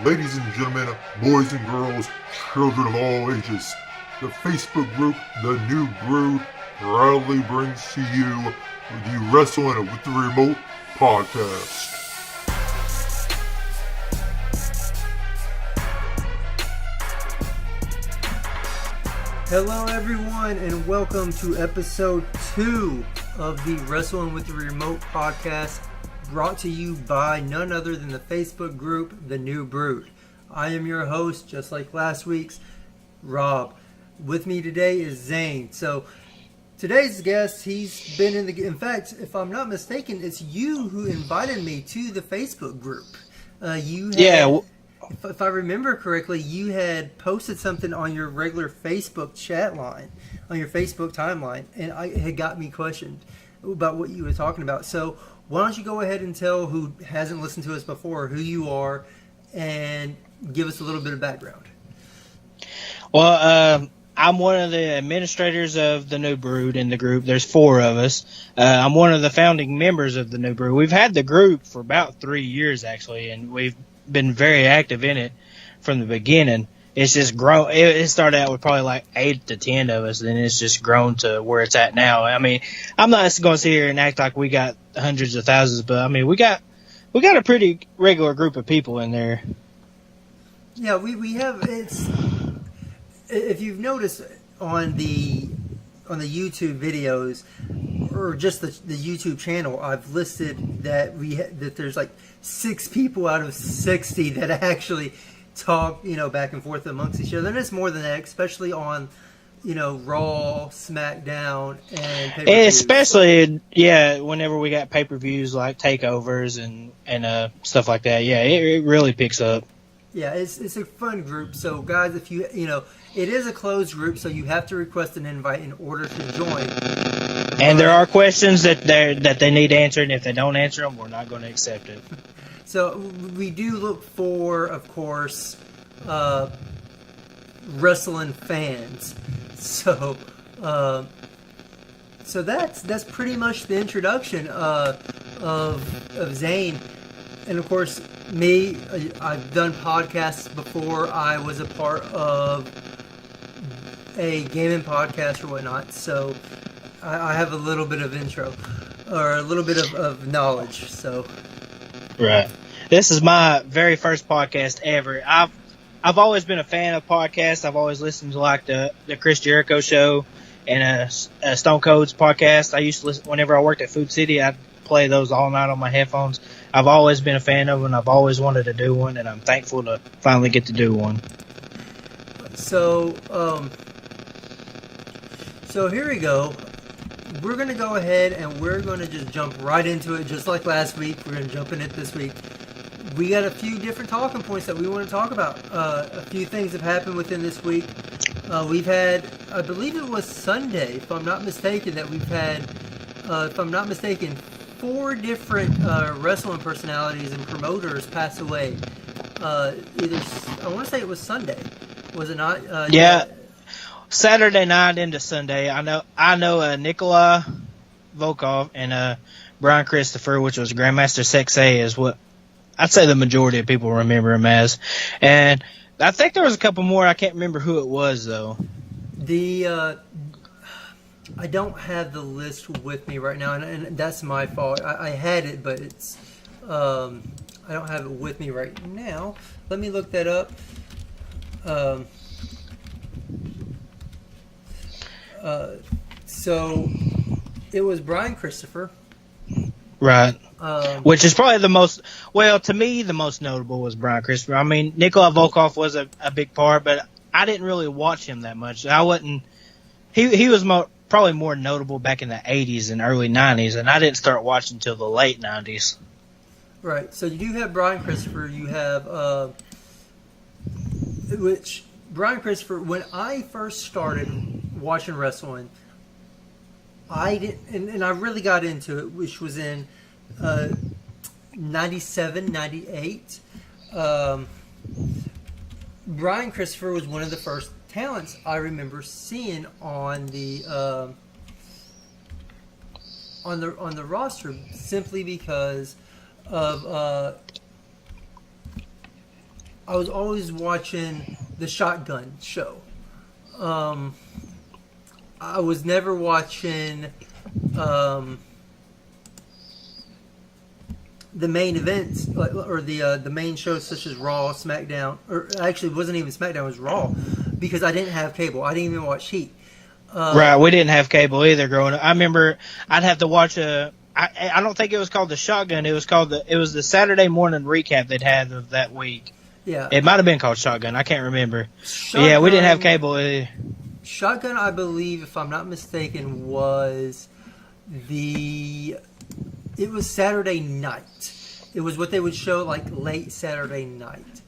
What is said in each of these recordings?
ladies and gentlemen, boys and girls, children of all ages, the Facebook group, The New Brew, proudly brings to you the Wrestling with the Remote podcast. Hello everyone and welcome to episode 2 of the Wrestling with the Remote podcast, brought to you by none other than the Facebook group, The New Brood. I am your host, just like last week's, Rob. With me today is Zane. So today's guest, he's been in fact, if I'm not mistaken, it's you who invited me to the Facebook group. If I remember correctly, you had posted something on your regular Facebook chat line, on your Facebook timeline, and it had got me questioned about what you were talking about. So why don't you go ahead and tell who hasn't listened to us before who you are and give us a little bit of background. Well, I'm one of the administrators of the New Brood in the group. There's 4 of us. I'm one of the founding members of the New Brood. We've had the group for about 3 years, actually, and we've been very active in it from the beginning. It's just grown. It started out with probably like 8 to 10 of us, and it's just grown to where it's at now. I mean, I'm not going to sit here and act like we got hundreds of thousands, but I mean, we got a pretty regular group of people in there. Yeah, we have. It's, if you've noticed on the YouTube videos or just the YouTube channel, I've listed that that there's like 6 people out of 60 that actually talk, back and forth amongst each other. And it's more than that, especially on, Raw, SmackDown, and pay-per-views. Especially, whenever we got pay-per-views like takeovers and stuff like that. Yeah, it really picks up. Yeah, it's a fun group. So, guys, if you it is a closed group, so you have to request an invite in order to join. And there are questions that they need answered, and if they don't answer them, we're not going to accept it. So we do look for, of course, wrestling fans. So that's pretty much the introduction of Zane. And of course, me, I've done podcasts before. I was a part of a gaming podcast or whatnot, so I have a little bit of intro, or a little bit of knowledge, so. Right. This is my very first podcast ever. I've always been a fan of podcasts. I've always listened to like the Chris Jericho show and Stone Cold's podcast. I used to listen whenever I worked at Food City. I'd play those all night on my headphones. I've always been a fan of them. I've always wanted to do one, and I'm thankful to finally get to do one. So here we go. We're going to go ahead and we're going to just jump right into it, just like last week. We're going to jump in it this week. We got a few different talking points that we want to talk about. A few things have happened within this week. We've had, I believe it was Sunday, if I'm not mistaken, that we've had, if I'm not mistaken, 4 different wrestling personalities and promoters pass away. I want to say it was Sunday. Was it not? Yeah. Saturday night into Sunday. I know Nikolai Volkov and Brian Christopher, which was Grandmaster Sexay, is what I'd say the majority of people remember him as. And I think there was a couple more. I can't remember who it was, though. I don't have the list with me right now, and that's my fault. I had it, but it's I don't have it with me right now. Let me look that up. So it was Brian Christopher. Right. Which is probably to me, the most notable was Brian Christopher. I mean, Nikolai Volkov was a big part, but I didn't really watch him that much. He was probably more notable back in the 80s and early 90s, and I didn't start watching until the late 90s. Right. So you do have Brian Christopher. You have, Brian Christopher, when I first started watching wrestling, I didn't, and I really got into it, which was in 97, 98. Brian Christopher was one of the first talents I remember seeing on the roster, simply because of I was always watching the Shotgun show. I was never watching the main events or the main shows such as Raw, SmackDown, or actually it wasn't even SmackDown, it was Raw, because I didn't have cable. I didn't even watch Heat. Right, we didn't have cable either growing up. I remember I'd have to watch I don't think it was called the Shotgun. It was the Saturday morning recap they'd had of that week. Yeah, it might have been called Shotgun. I can't remember. Shotgun, Yeah, we didn't have cable. Shotgun, I believe, if I'm not mistaken, was it was Saturday night. It was what they would show like late Saturday night.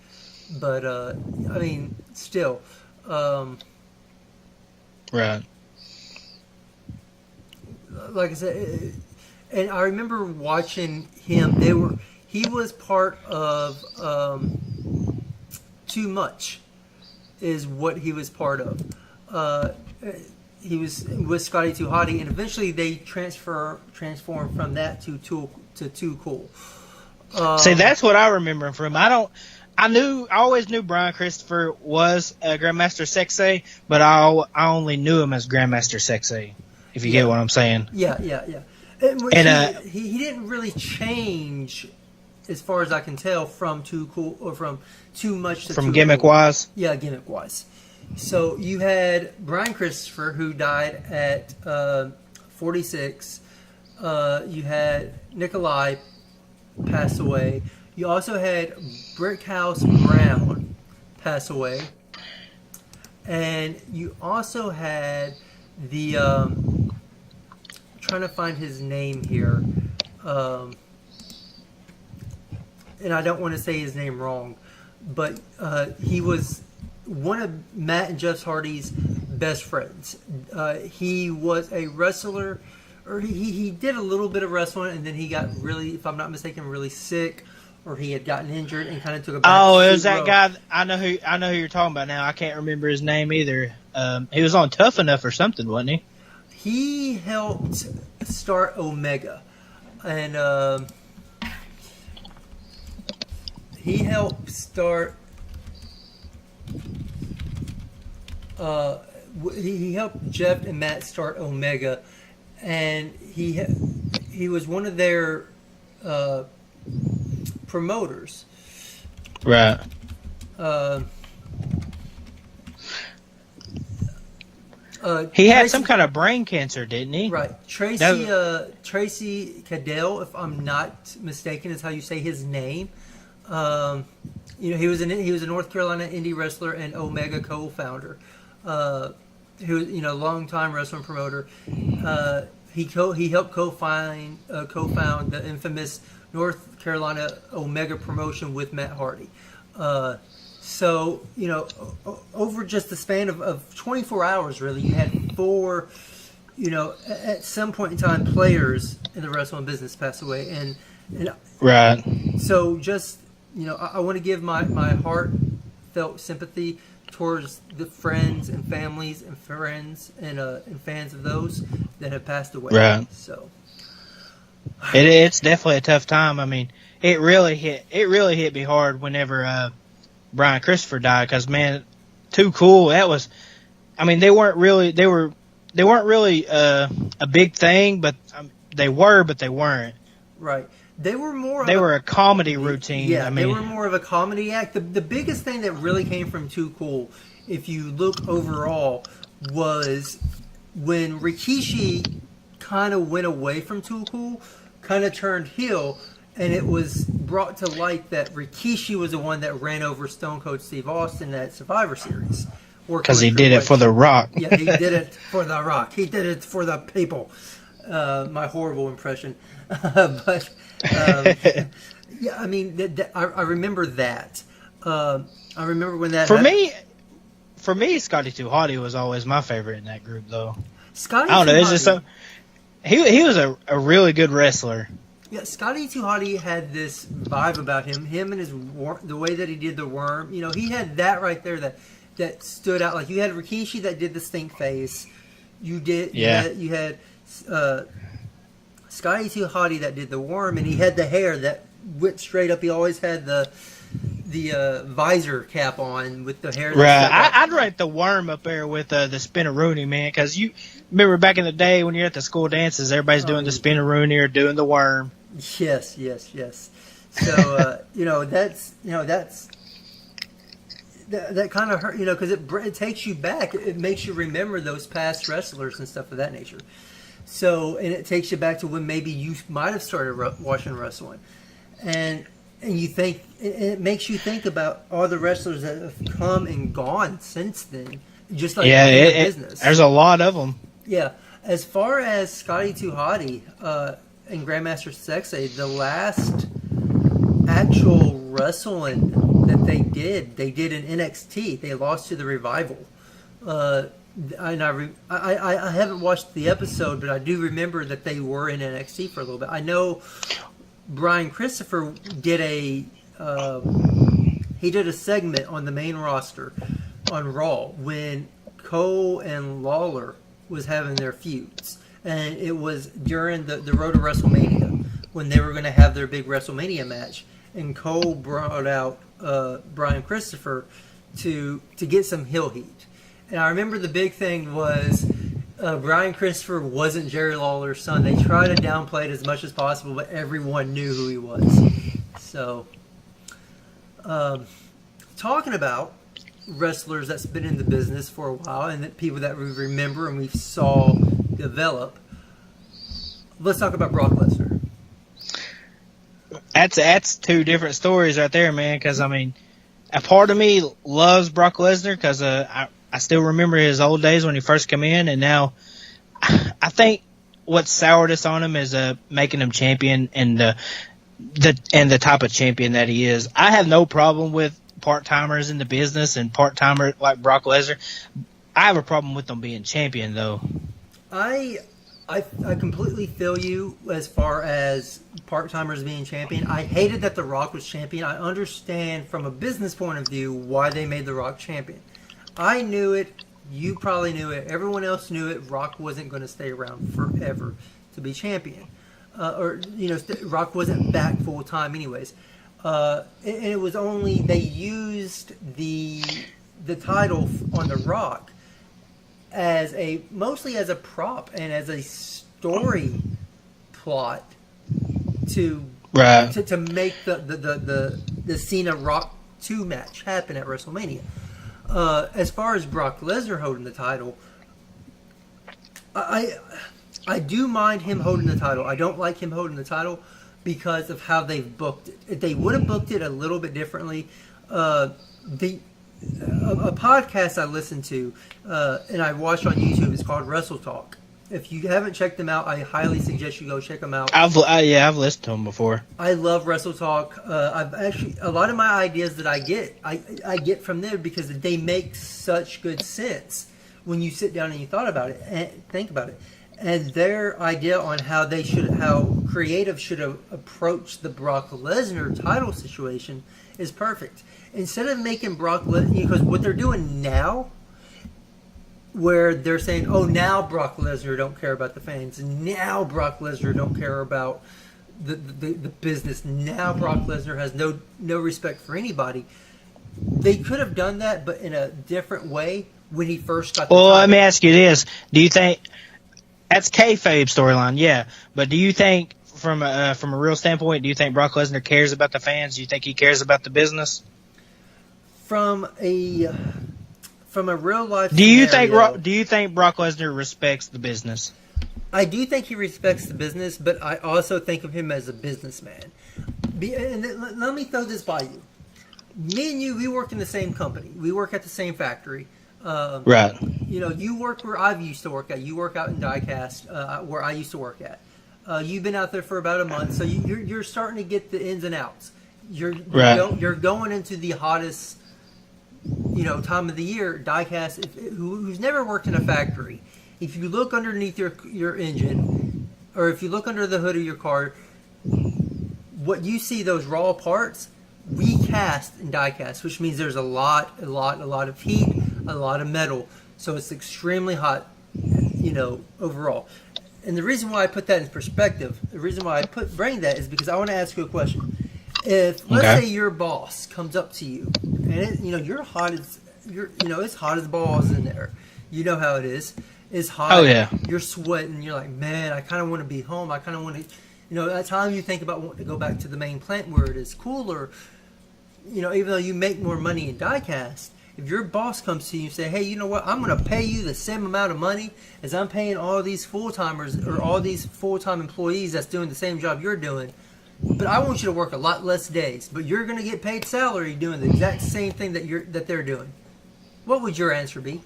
But I mean, still. Right. Like I said, and I remember watching him. He was part of Too Much, is what he was part of. He was with Scotty Too Hottie, and eventually they transformed from that to Too Cool. See, that's what I remember from him. I always knew Brian Christopher was Grandmaster Sexay, but I only knew him as Grandmaster Sexay, if you get what I'm saying. Yeah. And he didn't really change, as far as I can tell, from Too Cool or from Too Much to from Too gimmick Cool. wise. Yeah, gimmick wise. So you had Brian Christopher, who died at 46. You had Nikolai pass away. You also had Brickhouse Brown pass away. And you also had the trying to find his name here. And I don't want to say his name wrong, but he was one of Matt and Jeff Hardy's best friends. He was a wrestler, or he did a little bit of wrestling, and then he got really, if I'm not mistaken, really sick, or he had gotten injured and kind of took a back Oh, it was seat that role. guy. I know who you're talking about now. I can't remember his name either. He was on Tough Enough or something, wasn't he? He helped start Omega, and he helped start. He helped Jeff and Matt start Omega, and he was one of their promoters. Right. He had some kind of brain cancer, didn't he? Right. Tracy Cadell, if I'm not mistaken, is how you say his name. He was a North Carolina indie wrestler and Omega co-founder. Who longtime wrestling promoter. He helped co-found the infamous North Carolina Omega promotion with Matt Hardy. So, over just the span of 24 hours, really, you had 4, at some point in time, players in the wrestling business pass away. And Right. so just, I want to give my heartfelt sympathy towards the friends and families and friends and fans of those that have passed away. Right. So It's definitely a tough time. I mean, it really hit me hard whenever Brian Christopher died, because man, Too Cool. That was, I mean, they weren't really a big thing, but they were, but they weren't. right. They were a comedy routine. Yeah, I mean, they were more of a comedy act. The biggest thing that really came from Too Cool, if you look overall, was when Rikishi kind of went away from Too Cool, kind of turned heel, and it was brought to light that Rikishi was the one that ran over Stone Cold Steve Austin at Survivor Series. Because he did it for The Rock. Yeah, he did it for The Rock. He did it for the people. My horrible impression. But, yeah, I mean, I remember that. I remember when that For me, Scotty Too Hottie was always my favorite in that group, though. Scotty I don't know. Too It's just Hottie- he was a really good wrestler. Yeah, Scotty Too Hottie had this vibe about him. Him and the way that he did the worm. He had that right there that stood out. Like, you had Rikishi that did the stink face. You had Scotty Too Hottie that did the worm, and he had the hair that went straight up. He always had the the visor cap on with the hair. Right. I'd rank the Worm up there with the Spinaroonie, man, because you remember back in the day when you're at the school dances, everybody's doing the Spinaroonie or doing the Worm. Yes. So that kind of hurt, because it takes you back. It makes you remember those past wrestlers and stuff of that nature. So, and it takes you back to when maybe you might have started watching wrestling, and you think it makes you think about all the wrestlers that have come and gone since then. Just like in business, there's a lot of them. Yeah, as far as Scotty 2 Hotty and Grandmaster Sexay, the last actual wrestling that they did in NXT. They lost to the Revival. I haven't watched the episode, but I do remember that they were in NXT for a little bit. I know Brian Christopher did a segment on the main roster on Raw when Cole and Lawler was having their feuds, and it was during the road to WrestleMania when they were going to have their big WrestleMania match. And Cole brought out Brian Christopher to get some heel heat. And I remember the big thing was Brian Christopher wasn't Jerry Lawler's son. They tried to downplay it as much as possible, but everyone knew who he was. So, talking about wrestlers that's been in the business for a while and that people that we remember and we saw develop, let's talk about Brock Lesnar. That's two different stories right there, man. Because I mean, a part of me loves Brock Lesnar because I still remember his old days when he first came in, and now I think what soured us on him is making him champion and the type of champion that he is. I have no problem with part-timers in the business and part-timer like Brock Lesnar. I have a problem with them being champion, though. I completely feel you as far as part-timers being champion. I hated that The Rock was champion. I understand from a business point of view why they made The Rock champion. I knew it. You probably knew it. Everyone else knew it. Rock wasn't going to stay around forever to be champion. Rock wasn't back full-time anyways. And it was only they used the title on The Rock as mostly as a prop and as a story plot to make the Cena Rock 2 match happen at WrestleMania. As far as Brock Lesnar holding the title, I do mind him holding the title. I don't like him holding the title because of how they've booked it. If they would have booked it a little bit differently, a podcast I listened to and I watched on YouTube is called Wrestle Talk. If you haven't checked them out, I highly suggest you go check them out. I've listened to them before. I love Wrestle Talk. I've actually a lot of my ideas that I get from there because they make such good sense when you sit down and you think about it. And their idea on how creative should have approached the Brock Lesnar title situation is perfect. Instead of making Brock Lesnar, because what they're doing now, where they're saying, "Oh, now Brock Lesnar don't care about the fans. Now Brock Lesnar don't care about the business. Now Brock Lesnar has no respect for anybody." They could have done that, but in a different way when he first got the title. Let me ask you this: do you think that's kayfabe storyline? Yeah, but do you think from a real standpoint, do you think Brock Lesnar cares about the fans? Do you think he cares about the business? From a real life do you think Brock Lesnar respects the business? I do think he respects the business, but I also think of him as a businessman. And let me throw this by you. Me and you, we work in the same company. We work at the same factory. Right. You work where I used to work at. You work out in Diecast, where I used to work at. You've been out there for about a month, so you're starting to get the ins and outs. You're going into the hottest time of the year. Diecast, who's never worked in a factory, if you look underneath your engine, or if you look under the hood of your car, what you see, those raw parts, we cast in diecast, which means there's a lot of heat, a lot of metal, so it's extremely hot, overall. And the reason why I put that in perspective, the reason why I bring that is because I want to ask you a question. If let's say your boss comes up to you and you're hot as it's hot as balls in there. You know how it is. It's hot. Oh yeah. You're sweating. You're like, man, I kind of want to be home. I kind of want to, at time you think about wanting to go back to the main plant where it is cooler. Even though you make more money in diecast, if your boss comes to you and say, hey, you know what? I'm going to pay you the same amount of money as I'm paying all these full-timers or all these full-time employees that's doing the same job you're doing. But I want you to work a lot less days, but you're going to get paid salary doing the exact same thing that they're doing. What would your answer be?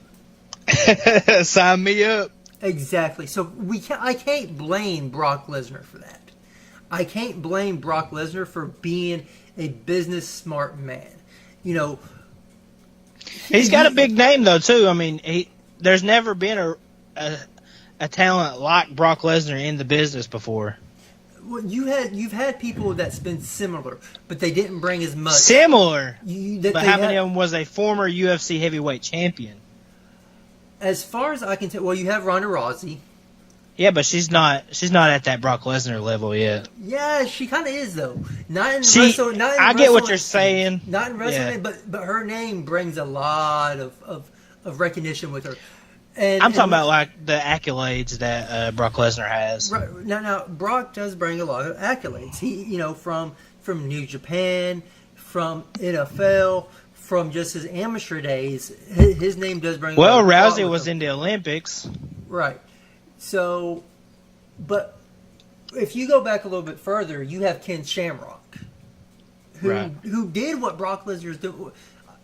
Sign me up. Exactly. So I can't blame Brock Lesnar for that. I can't blame Brock Lesnar for being a business smart man. He's got a big name though too. I mean, there's never been a talent like Brock Lesnar in the business before. Well, you've had people that's been similar, but they didn't bring as much. Similar, but how many of them was a former UFC heavyweight champion? As far as I can tell, well, you have Ronda Rousey. Yeah, but she's not at that Brock Lesnar level yet. Yeah, she kind of is though. I get what you're saying. Not in wrestling, but her name brings a lot of recognition with her. And, I'm talking about like the accolades that Brock Lesnar has. Right now, Brock does bring a lot of accolades. He, from New Japan, from NFL, from just his amateur days, his name does bring. Well, Rousey was in the Olympics, right? So, but if you go back a little bit further, you have Ken Shamrock, who did what Brock Lesnar is doing.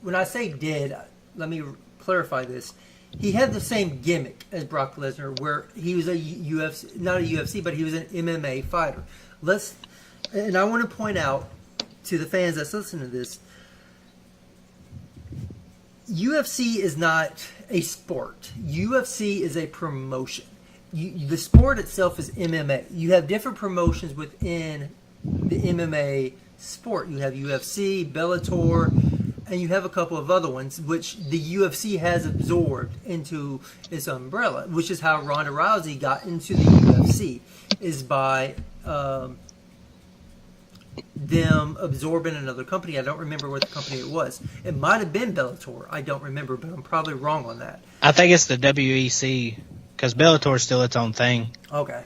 When I say did, let me clarify this. He had the same gimmick as Brock Lesnar, where he was a UFC, not a UFC, but he was an MMA fighter. And I want to point out to the fans that's listening to this, UFC is not a sport. UFC is a promotion. The sport itself is MMA. You have different promotions within the MMA sport. You have UFC, Bellator, and you have a couple of other ones, which the UFC has absorbed into its umbrella, which is how Ronda Rousey got into the UFC, is by them absorbing another company. I don't remember what the company it was. It might have been Bellator. I don't remember, but I'm probably wrong on that. I think it's the WEC, because Bellator is still its own thing. Okay.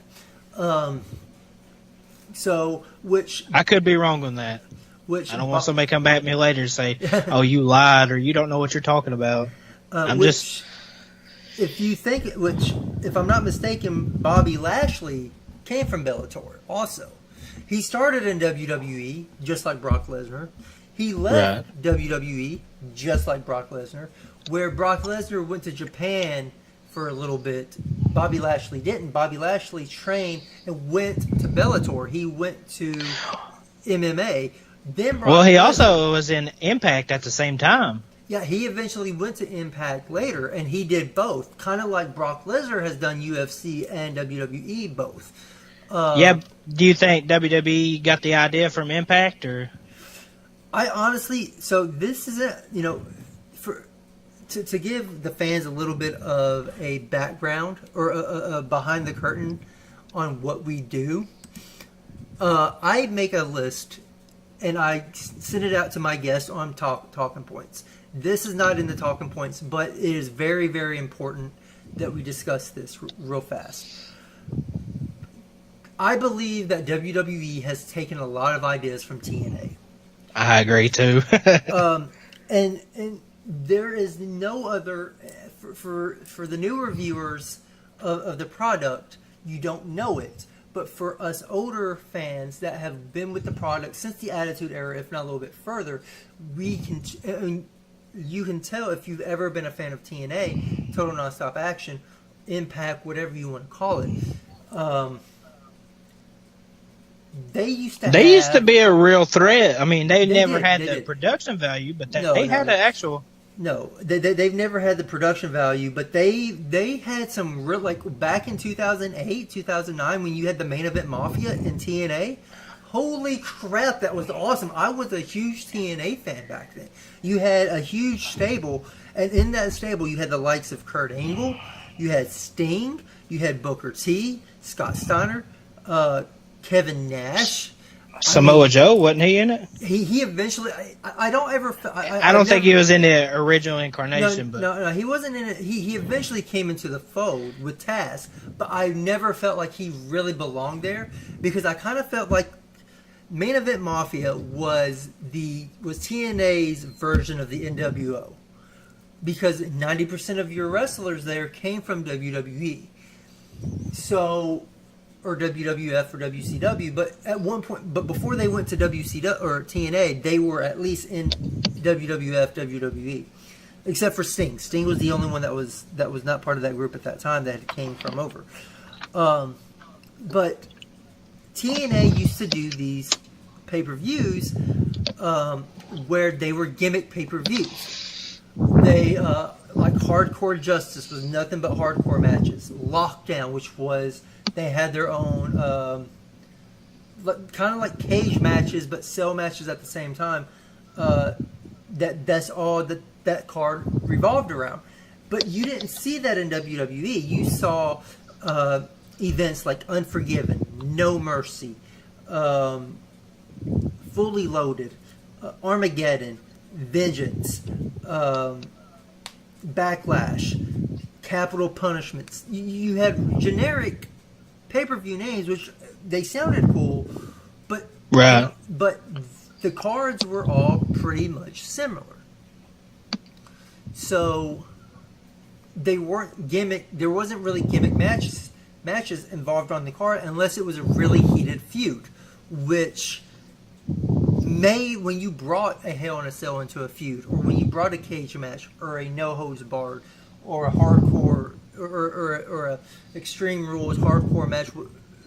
Which I could be wrong on that. Which I don't want somebody to come back at me later and say, "Oh, you lied," or "You don't know what you're talking about." If I'm not mistaken, Bobby Lashley came from Bellator also. He started in WWE just like Brock Lesnar. He left WWE just like Brock Lesnar. Where Brock Lesnar went to Japan for a little bit, Bobby Lashley didn't. Bobby Lashley trained and went to Bellator. He went to MMA. Then he also was in Impact at the same time. Yeah, he eventually went to Impact later, and he did both. Kind of like Brock Lesnar has done UFC and WWE both. Do you think WWE got the idea from Impact, or? I honestly, so this is to give the fans a little bit of a background or a behind the curtain on what we do. I make a list and I send it out to my guests on talking points. This is not in the talking points, but it is very, very important that we discuss this real fast. I believe that WWE has taken a lot of ideas from TNA. I agree too. And there is no other for the newer viewers of the product. You don't know it, but for us older fans that have been with the product since the Attitude Era, if not a little bit further, we can. You can tell if you've ever been a fan of TNA, Total Nonstop Action, Impact, whatever you want to call it. They used to be a real threat. I mean, they never had the production value, but they had an actual. No, they've never had the production value, but they had some real, like back in 2008, 2009 when you had the Main Event Mafia in TNA. Holy crap, that was awesome. I was a huge TNA fan back then. You had a huge stable, and in that stable you had the likes of Kurt Angle, you had Sting, you had Booker T, Scott Steiner, Kevin Nash, Samoa Joe, wasn't he in it? He eventually. I don't ever. I don't think he was in the original incarnation, but no, he wasn't in it. He eventually came into the fold with Taz, but I never felt like he really belonged there because I kind of felt like Main Event Mafia was TNA's version of the NWO because 90% of your wrestlers there came from WWE, so. Or WWF or WCW, but at one point, before they went to WCW or TNA, they were at least in WWF, WWE, except for Sting. Sting was the only one that was not part of that group at that time that came from over. But TNA used to do these pay-per-views where they were gimmick pay-per-views. They like Hardcore Justice was nothing but hardcore matches. Lockdown, which was they had their own kind of like cage matches, but cell matches at the same time. That's all that card revolved around. But you didn't see that in WWE. You saw events like Unforgiven, No Mercy, Fully Loaded, Armageddon, Vengeance, Backlash, Capital Punishments. You had generic pay-per-view names, which they sounded cool, but right. But the cards were all pretty much similar. So they weren't gimmick. There wasn't really gimmick matches involved on the card unless it was a really heated feud, which when you brought a Hell in a Cell into a feud, or when you brought a cage match, or a no holds barred, or a hardcore, or a Extreme Rules hardcore match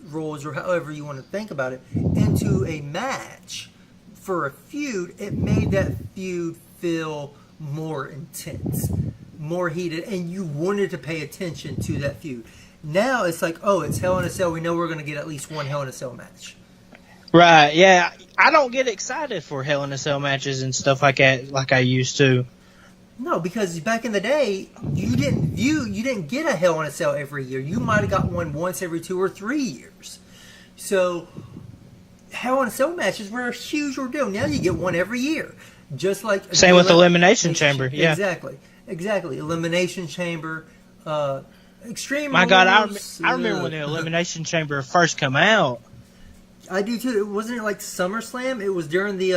rules, or however you want to think about it, into a match for a feud, it made that feud feel more intense, more heated, and you wanted to pay attention to that feud. Now it's like, oh, it's Hell in a Cell. We know we're going to get at least one Hell in a Cell match. Right, yeah. I don't get excited for Hell in a Cell matches and stuff like that like I used to. No, because back in the day, you didn't get a Hell in a Cell every year. You might have got one once every 2 or 3 years. So Hell in a Cell matches were a huge ordeal. Now you get one every year. Just like same with Elimination Chamber, yeah. Exactly. Elimination Chamber, Extreme My Rules, God, I remember when the Elimination Chamber first come out. I do too. It wasn't like SummerSlam. It was during the.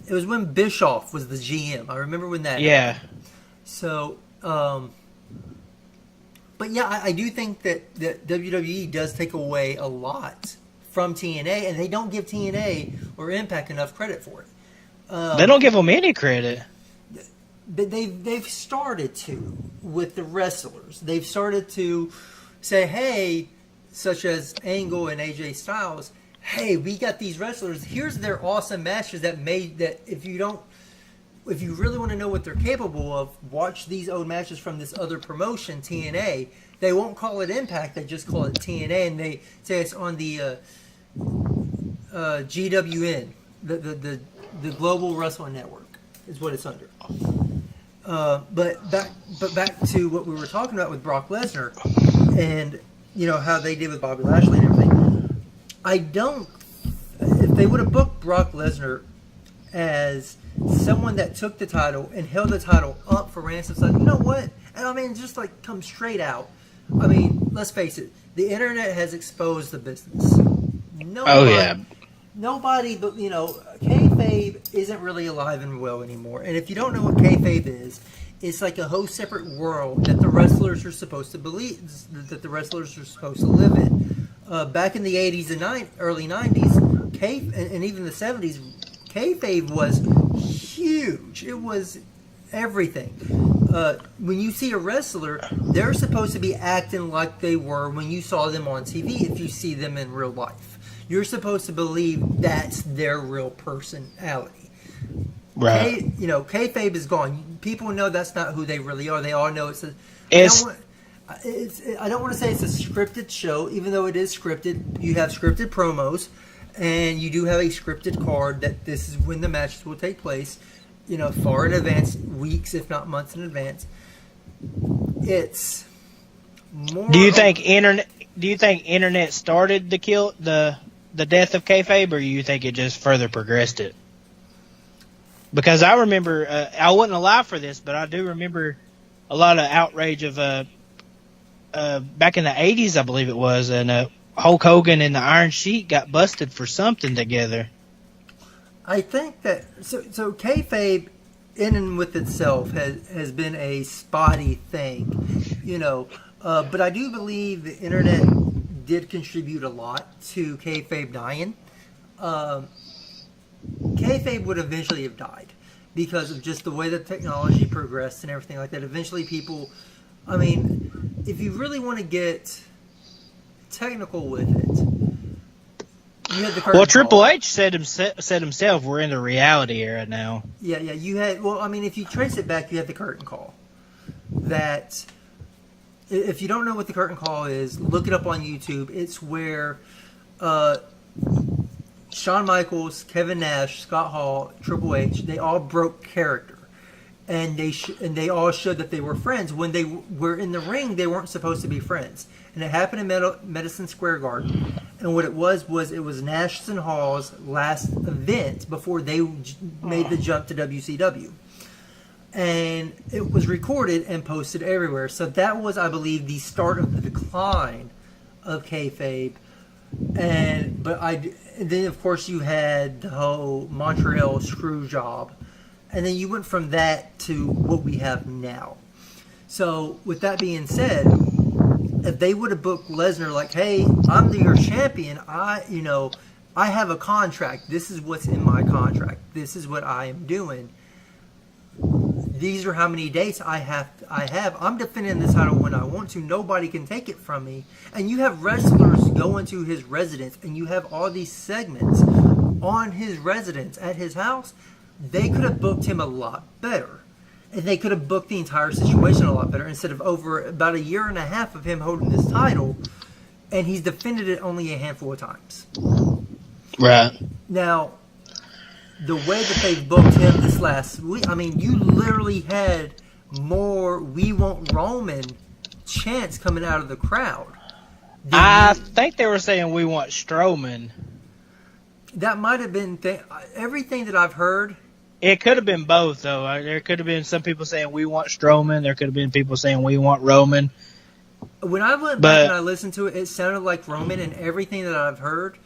It was when Bischoff was the GM. I remember when that. Yeah. Happened. So, but yeah, I do think that WWE does take away a lot from TNA, and they don't give TNA or Impact enough credit for it. They don't give them any credit. But they've started to with the wrestlers. They've started to say, hey, such as Angle and AJ Styles, hey, we got these wrestlers. Here's their awesome matches that if you really want to know what they're capable of, watch these old matches from this other promotion, TNA. They won't call it Impact, they just call it TNA, and they say it's on the GWN, the Global Wrestling Network is what it's under. But back to what we were talking about with Brock Lesnar and how they did with Bobby Lashley and everything. If they would have booked Brock Lesnar as someone that took the title and held the title up for ransom, like, you know what? And I mean, just like come straight out. I mean, let's face it, the internet has exposed the business. Nobody, but kayfabe isn't really alive and well anymore. And if you don't know what kayfabe is, it's like a whole separate world that the wrestlers are supposed to believe, that the wrestlers are supposed to live in. Back in the 80s and early 90s, and even the 70s, kayfabe was huge. It was everything. When you see a wrestler, they're supposed to be acting like they were when you saw them on TV if you see them in real life. You're supposed to believe that's their real personality. Right. Kayfabe is gone. People know that's not who they really are. They all know I don't want to say it's a scripted show, even though it is scripted. You have scripted promos, and you do have a scripted card that this is when the matches will take place. Far in advance, weeks if not months in advance. It's more. Do you think internet started the the death of kayfabe, or you think it just further progressed it? Because I remember, I wasn't alive for this, but I do remember a lot of outrage of back in the 80s, I believe it was, and Hulk Hogan and the Iron Sheik got busted for something together. I think that so kayfabe in and with itself has been a spotty thing, but I do believe the internet did contribute a lot to kayfabe dying. Kayfabe would eventually have died because of just the way that technology progressed and everything like that. Eventually people, I mean, if you really want to get technical with it, you had the curtain Well, Triple call. H said himself, we're in the reality era now. Yeah, you had, well, I mean, if you trace it back, you had the curtain call. That, if you don't know what the curtain call is, look it up on YouTube. It's where Shawn Michaels, Kevin Nash, Scott Hall, Triple H, they all broke character. And they all showed that they were friends. When they were in the ring, they weren't supposed to be friends. And it happened in Madison Square Garden. And what it was it was Nash and Hall's last event before they made the jump to WCW. And it was recorded and posted everywhere. So that was, I believe, the start of the decline of kayfabe. And then of course you had the whole Montreal screw job, and then you went from that to what we have now. So with that being said, if they would have booked Lesnar like, hey, I'm your champion, I have a contract. This is what's in my contract. This is what I am doing. These are how many dates I have. I'm defending this title when I want to. Nobody can take it from me. And you have wrestlers go into his residence, and you have all these segments on his residence at his house. They could have booked him a lot better. And they could have booked the entire situation a lot better instead of over about a year and a half of him holding this title, and he's defended it only a handful of times. Right. Now, the way that they booked him this last week, I mean, you literally had more "We Want Roman" chants coming out of the crowd. I think they were saying we want Strowman. That might have been everything that I've heard. It could have been both, though. There could have been some people saying we want Strowman. There could have been people saying we want Roman. When I went back and I listened to it, it sounded like Roman, and everything that I've heard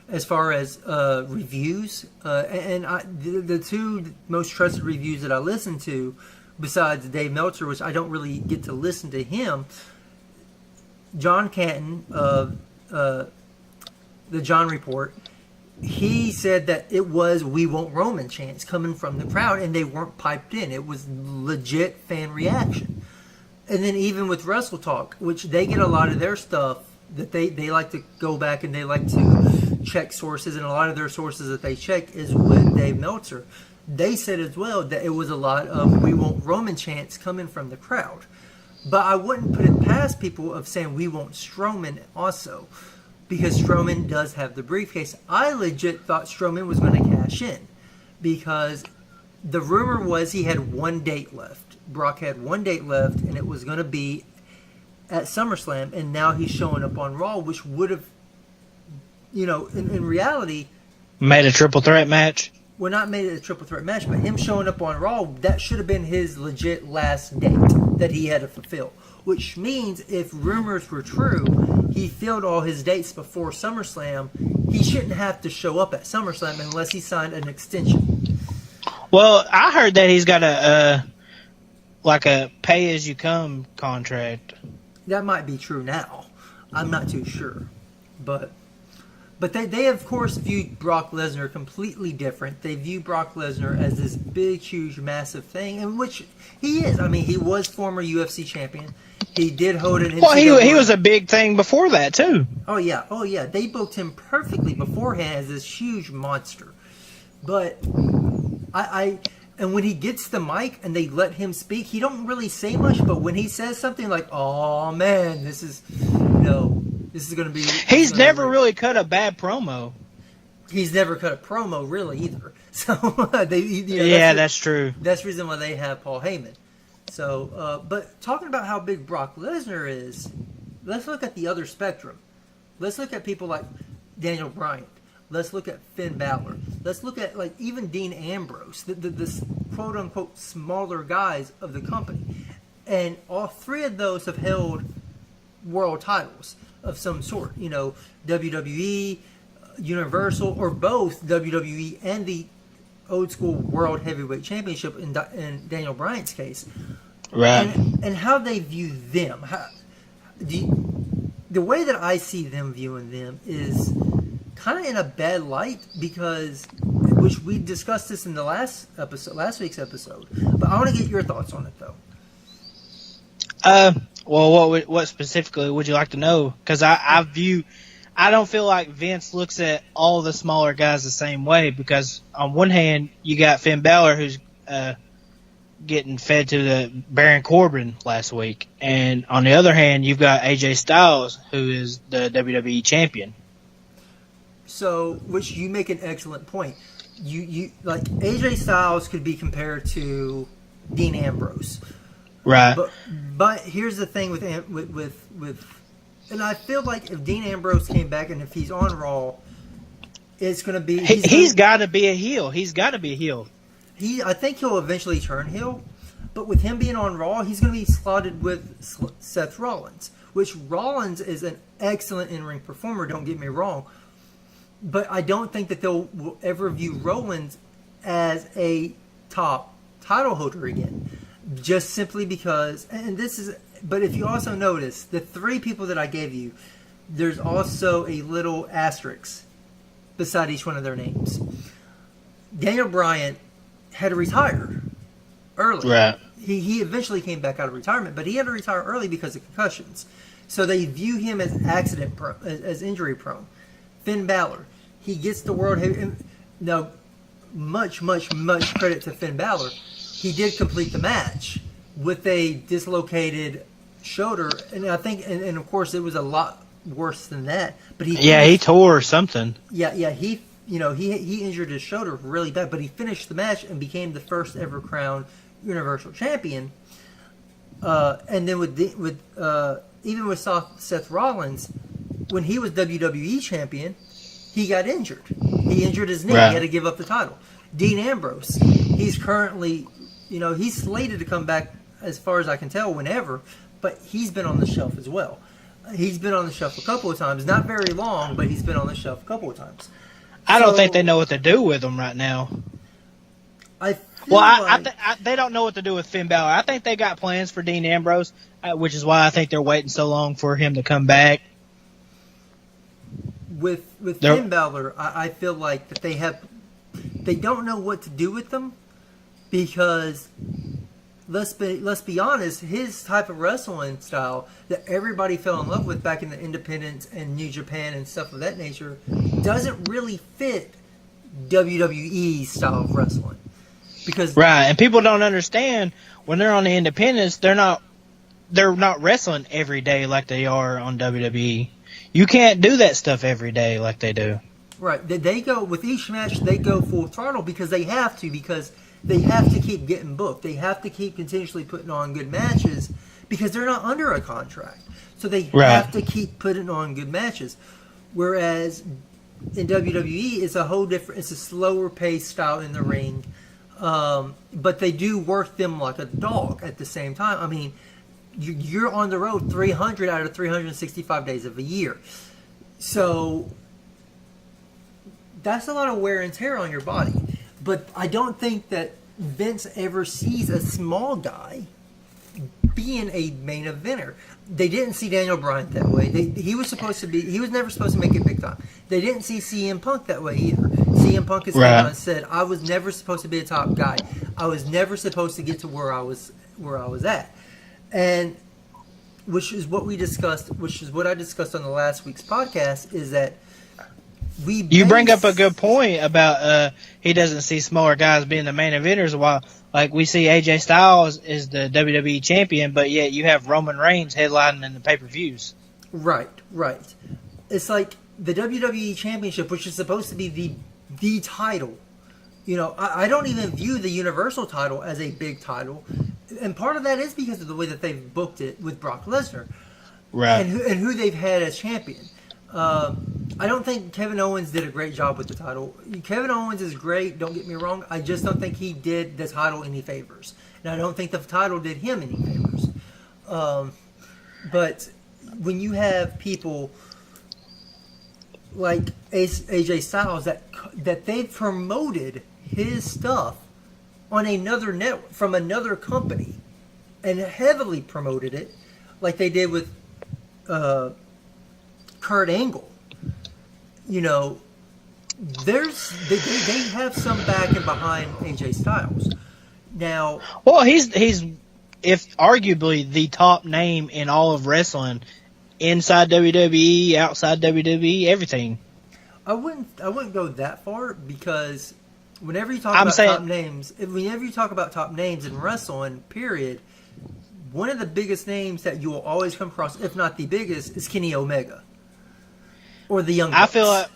as far as reviews. The two most trusted reviews that I listened to, besides Dave Meltzer, which I don't really get to listen to him, John Canton of the John Report, he said that it was "We Want Roman" chants coming from the crowd, and they weren't piped in. It was legit fan reaction. And then even with Wrestle Talk, which they get a lot of their stuff, that they like to go back and they like to check sources, and a lot of their sources that they check is with Dave Meltzer. They said as well that it was a lot of "We Want Roman" chants coming from the crowd. But I wouldn't put it past people of saying "We Want Strowman" also, because Strowman does have the briefcase. I legit thought Strowman was going to cash in, because the rumor was he had one date left. Brock had one date left, and it was going to be at SummerSlam, and now he's showing up on Raw, which would have, in reality, made a triple threat match. Well, not made it a triple threat match, but him showing up on Raw, that should have been his legit last date that he had to fulfill. Which means if rumors were true, he filled all his dates before SummerSlam, he shouldn't have to show up at SummerSlam unless he signed an extension. Well, I heard that he's got a pay-as-you-come contract. That might be true now. I'm not too sure. But they of course viewed Brock Lesnar completely different. They view Brock Lesnar as this big, huge, massive thing, in which he is. I mean, he was former UFC champion. He did hold an NCAA. Well, he was a big thing before that, too. Oh, yeah. They booked him perfectly beforehand as this huge monster. But and when he gets the mic and they let him speak, he don't really say much, but when he says something like, "Oh man, this is going to be..." He's never really cut a bad promo. He's never cut a promo, really, either. So, that's true. That's the reason why they have Paul Heyman. So, but talking about how big Brock Lesnar is, let's look at the other spectrum. Let's look at people like Daniel Bryan. Let's look at Finn Balor. Let's look at like even Dean Ambrose, the quote unquote smaller guys of the company, and all three of those have held world titles of some sort. You know, WWE, Universal, or both WWE and the old school World Heavyweight Championship in Daniel Bryan's case. Right. And how they view them. The way that I see them viewing them is kind of in a bad light which we discussed this in the last week's episode. But I want to get your thoughts on it though. Well, what specifically would you like to know? Because I don't feel like Vince looks at all the smaller guys the same way. Because on one hand, you got Finn Balor who's getting fed to the Baron Corbin last week, and on the other hand, you've got AJ Styles who is the WWE champion. So, which you make an excellent point. You like AJ Styles could be compared to Dean Ambrose, right? But here's the thing with and I feel like if Dean Ambrose came back and if he's on Raw, it's going to be he's got to be a heel. He's got to be a heel. I think he'll eventually turn heel, but with him being on Raw, he's going to be slotted with Seth Rollins, which Rollins is an excellent in-ring performer. Don't get me wrong. But I don't think that will ever view Rollins as a top title holder again. Just simply because, but if you also notice, the three people that I gave you, there's also a little asterisk beside each one of their names. Daniel Bryan had to retire early. Right. He eventually came back out of retirement, but he had to retire early because of concussions. So they view him as as injury prone. Finn Balor, he gets the world heavy. Now, much credit to Finn Balor. He did complete the match with a dislocated shoulder, and I think, and of course, it was a lot worse than that. But he tore something. Yeah, he injured his shoulder really bad, but he finished the match and became the first ever crowned Universal Champion. And then even with Seth Rollins, when he was WWE Champion, he got injured. He injured his knee. Right. He had to give up the title. Dean Ambrose, he's currently, he's slated to come back as far as I can tell whenever, but he's been on the shelf as well. He's been on the shelf a couple of times. Not very long, but he's been on the shelf a couple of times. I don't think they know what to do with him right now. They don't know what to do with Finn Balor. I think they got plans for Dean Ambrose, which is why I think they're waiting so long for him to come back. With Finn Balor, I feel like that they don't know what to do with them because let's be honest, his type of wrestling style that everybody fell in love with back in the Independence and New Japan and stuff of that nature doesn't really fit WWE style of wrestling. Because right, and people don't understand when they're on the Independence, they're not wrestling every day like they are on WWE. You can't do that stuff every day like they do. Right, they go with each match. They go full throttle because they have to keep getting booked. They have to keep continuously putting on good matches because they're not under a contract. So they have to keep putting on good matches. Whereas in WWE, it's a slower paced style in the ring. But they do work them like a dog at the same time. I mean, you're on the road 300 out of 365 days of a year. So that's a lot of wear and tear on your body. But I don't think that Vince ever sees a small guy being a main eventer. They didn't see Daniel Bryan that way. He was never supposed to make it big time. They didn't see CM Punk that way either. CM Punk has come out and said, I was never supposed to be a top guy. I was never supposed to get to where I was at. And which is what I discussed on the last week's podcast, is that you bring up a good point about he doesn't see smaller guys being the main eventers, while like we see AJ Styles is the WWE champion, but yet you have Roman Reigns headlining in the pay-per-views. Right. It's like the WWE championship, which is supposed to be the title. I don't even view the Universal title as a big title. And part of that is because of the way that they've booked it with Brock Lesnar. Right. And who they've had as champion. I don't think Kevin Owens did a great job with the title. Kevin Owens is great, don't get me wrong. I just don't think he did the title any favors. And I don't think the title did him any favors. But when you have people like AJ Styles that they've promoted his stuff on another network from another company and heavily promoted it, like they did with Kurt Angle. You know, they have some backing behind AJ Styles. Now, well, he's if arguably the top name in all of wrestling, inside WWE, outside WWE, everything. I wouldn't go that far because whenever you talk about top names in wrestling, period, one of the biggest names that you will always come across, if not the biggest, is Kenny Omega. Or the Young Bucks. I feel like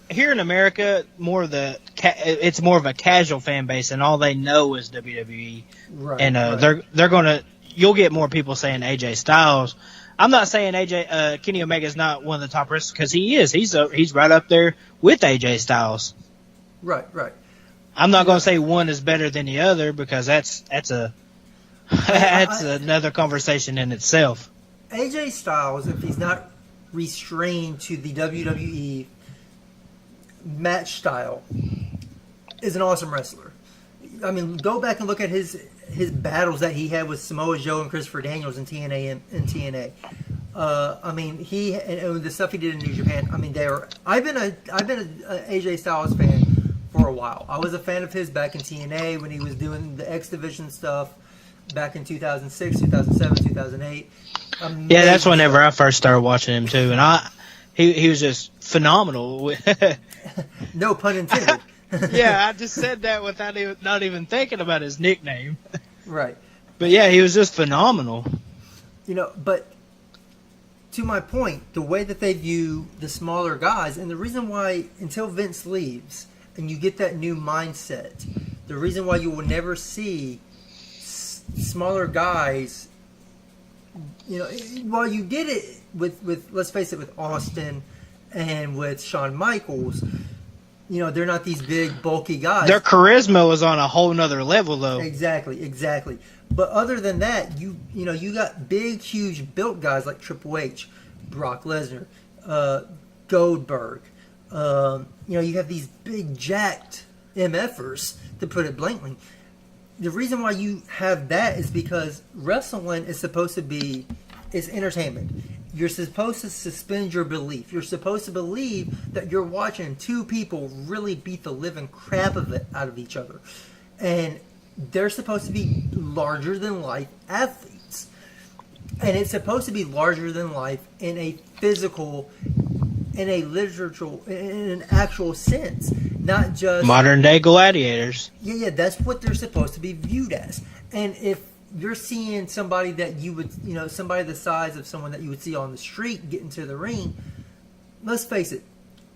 here in America, it's more of a casual fan base, and all they know is WWE. Right. And they're gonna. You'll get more people saying AJ Styles. I'm not saying Kenny Omega is not one of the top wrestlers because he is. He's right up there with AJ Styles. Right. I'm not gonna say one is better than the other because that's another conversation in itself. AJ Styles, if he's not restrained to the WWE match style, is an awesome wrestler. I mean, go back and look at his battles that he had with Samoa Joe and Christopher Daniels in TNA. I mean, and the stuff he did in New Japan. I mean, I've been a AJ Styles fan for a while. I was a fan of his back in TNA when he was doing the X Division stuff back in 2006, 2007, 2008. Yeah, that's whenever I first started watching him too, and he was just phenomenal. No pun intended. Yeah, I just said that without not even thinking about his nickname. Right. But yeah, he was just phenomenal. You know, but to my point, the way that they view the smaller guys, and the reason why until Vince leaves and you get that new mindset, the reason why you will never see smaller guys. You know, while you did it with let's face it, with Austin and with Shawn Michaels, you know, they're not these big, bulky guys. Their charisma was on a whole nother level, though. Exactly. But other than that, you got big, huge, built guys like Triple H, Brock Lesnar, Goldberg. You have these big, jacked MFers, to put it blankly. The reason why you have that is because wrestling is supposed to be entertainment. You're supposed to suspend your belief. You're supposed to believe that you're watching two people really beat the living crap of it out of each other. And they're supposed to be larger than life athletes. And it's supposed to be larger than life in a physical, in a literature, in an actual sense. Not just modern day gladiators. Yeah, that's what they're supposed to be viewed as. And if you're seeing somebody that you would, somebody the size of someone that you would see on the street get into the ring, let's face it,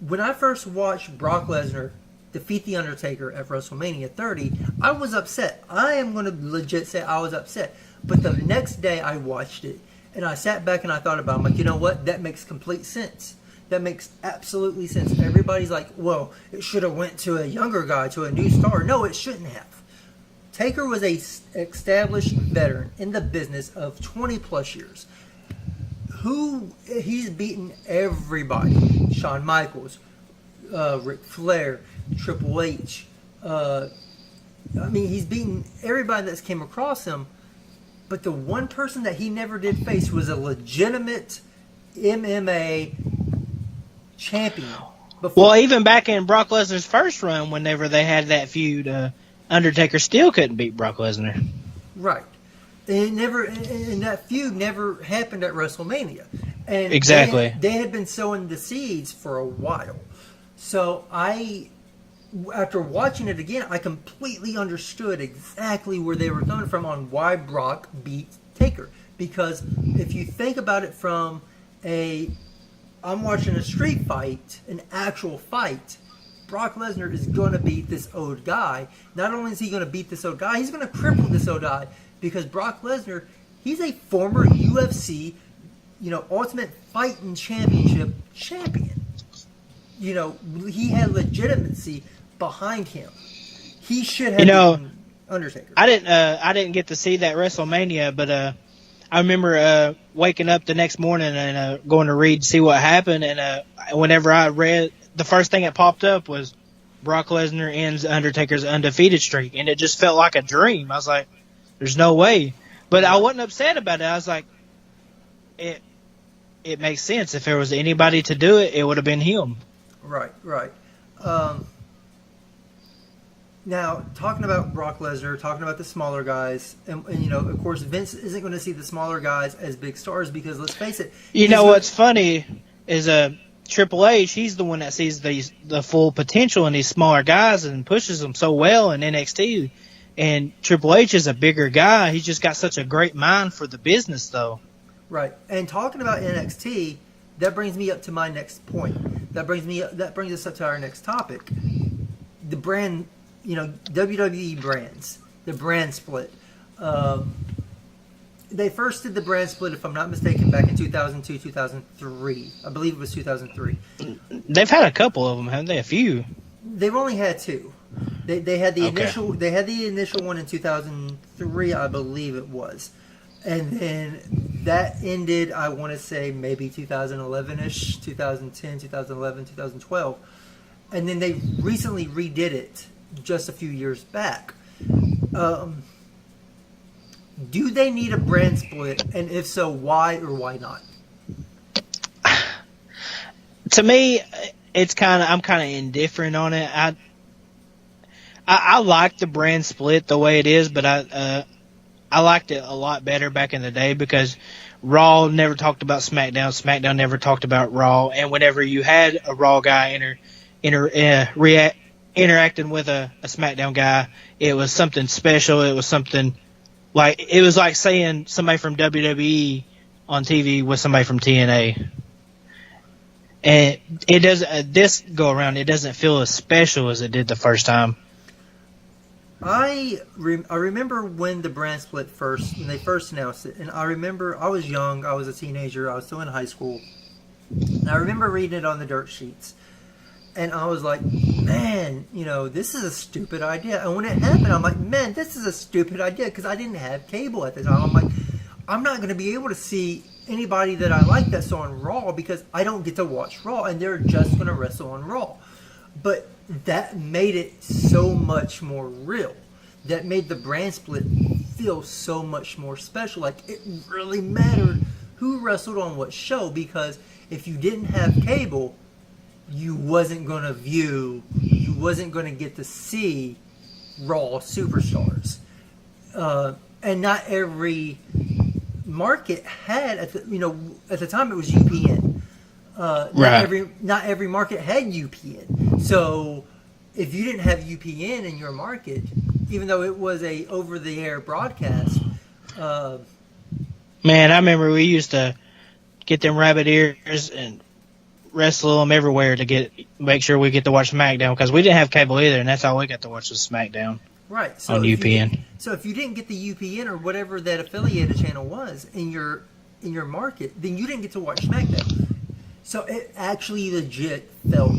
when I first watched Brock Lesnar defeat The Undertaker at WrestleMania 30, I was upset. I am going to legit say I was upset. But the next day I watched it, and I sat back and I thought about it. I'm like, you know what? That makes complete sense. That makes absolutely sense. Everybody's like, well, it should have went to a younger guy, to a new star. No, it shouldn't have. Taker was a established veteran in the business of 20 plus years. He's beaten everybody. Shawn Michaels, Ric Flair, Triple H. He's beaten everybody that's came across him. But the one person that he never did face was a legitimate MMA champion. Before. Well, even back in Brock Lesnar's first run, whenever they had that feud, Undertaker still couldn't beat Brock Lesnar. Right. And that feud never happened at WrestleMania. And exactly. They had been sowing the seeds for a while. So after watching it again, I completely understood exactly where they were coming from on why Brock beat Taker. Because if you think about it from I'm watching a street fight, an actual fight, Brock Lesnar is going to beat this old guy. Not only is he going to beat this old guy, he's going to cripple this old guy. Because Brock Lesnar, he's a former UFC, Ultimate Fighting Championship champion. you know, he had legitimacy behind him. He should have been Undertaker. I didn't get to see that WrestleMania, but I remember waking up the next morning and going to read to see what happened, and whenever I read, the first thing that popped up was Brock Lesnar ends Undertaker's undefeated streak, and it just felt like a dream. I was like, there's no way. But I wasn't upset about it. I was like, it makes sense. If there was anybody to do it, it would have been him. Right. Now, talking about Brock Lesnar, talking about the smaller guys, and you know, of course, Vince isn't going to see the smaller guys as big stars because, let's face it. You know what's funny is Triple H, he's the one that sees the full potential in these smaller guys and pushes them so well in NXT. And Triple H is a bigger guy. He's just got such a great mind for the business, though. Right. And talking about NXT, that brings me up to my next point. That brings us up to our next topic. The brand, you know, WWE brands, the brand split. They first did the brand split, if I'm not mistaken, back in 2002, 2003. I believe it was 2003. They've had a couple of them, haven't they? A few. They've only had two. They had the Okay. initial. They had the initial one in 2003, I believe it was, and then that ended. I want to say maybe 2011ish, 2010, 2011, 2012, and then they recently redid it just a few years back. Do they need a brand split, and if so, why or why not? To me, I'm kind of indifferent on it. I like the brand split the way it is, but I liked it a lot better back in the day because Raw never talked about SmackDown, SmackDown never talked about Raw, and whenever you had a Raw guy interacting with a SmackDown guy, it was something special. It was something like saying somebody from WWE on TV with somebody from TNA. And it doesn't. This go around, it doesn't feel as special as it did the first time. I remember when the brand split when they first announced it, and I remember I was young, I was a teenager, I was still in high school, and I remember reading it on the dirt sheets, and I was like, man, you know, this is a stupid idea. And when it happened, I'm like, man, this is a stupid idea, because I didn't have cable at the time. I'm like, I'm not going to be able to see anybody that I like that's on Raw because I don't get to watch Raw, and they're just going to wrestle on Raw. But that made it so much more real. That made the brand split feel so much more special. Like, it really mattered who wrestled on what show, because if you didn't have cable, you wasn't going to get to see Raw superstars. And not every market had, at the time it was UPN. Right. Not every market had UPN. So if you didn't have UPN in your market, even though it was a over-the-air broadcast, man, I remember we used to get them rabbit ears and wrestle them everywhere to make sure we get to watch SmackDown, because we didn't have cable either, and that's all we got to watch was SmackDown. Right. So on UPN. So if you didn't get the UPN or whatever that affiliated channel was in your market, then you didn't get to watch SmackDown. So it actually legit felt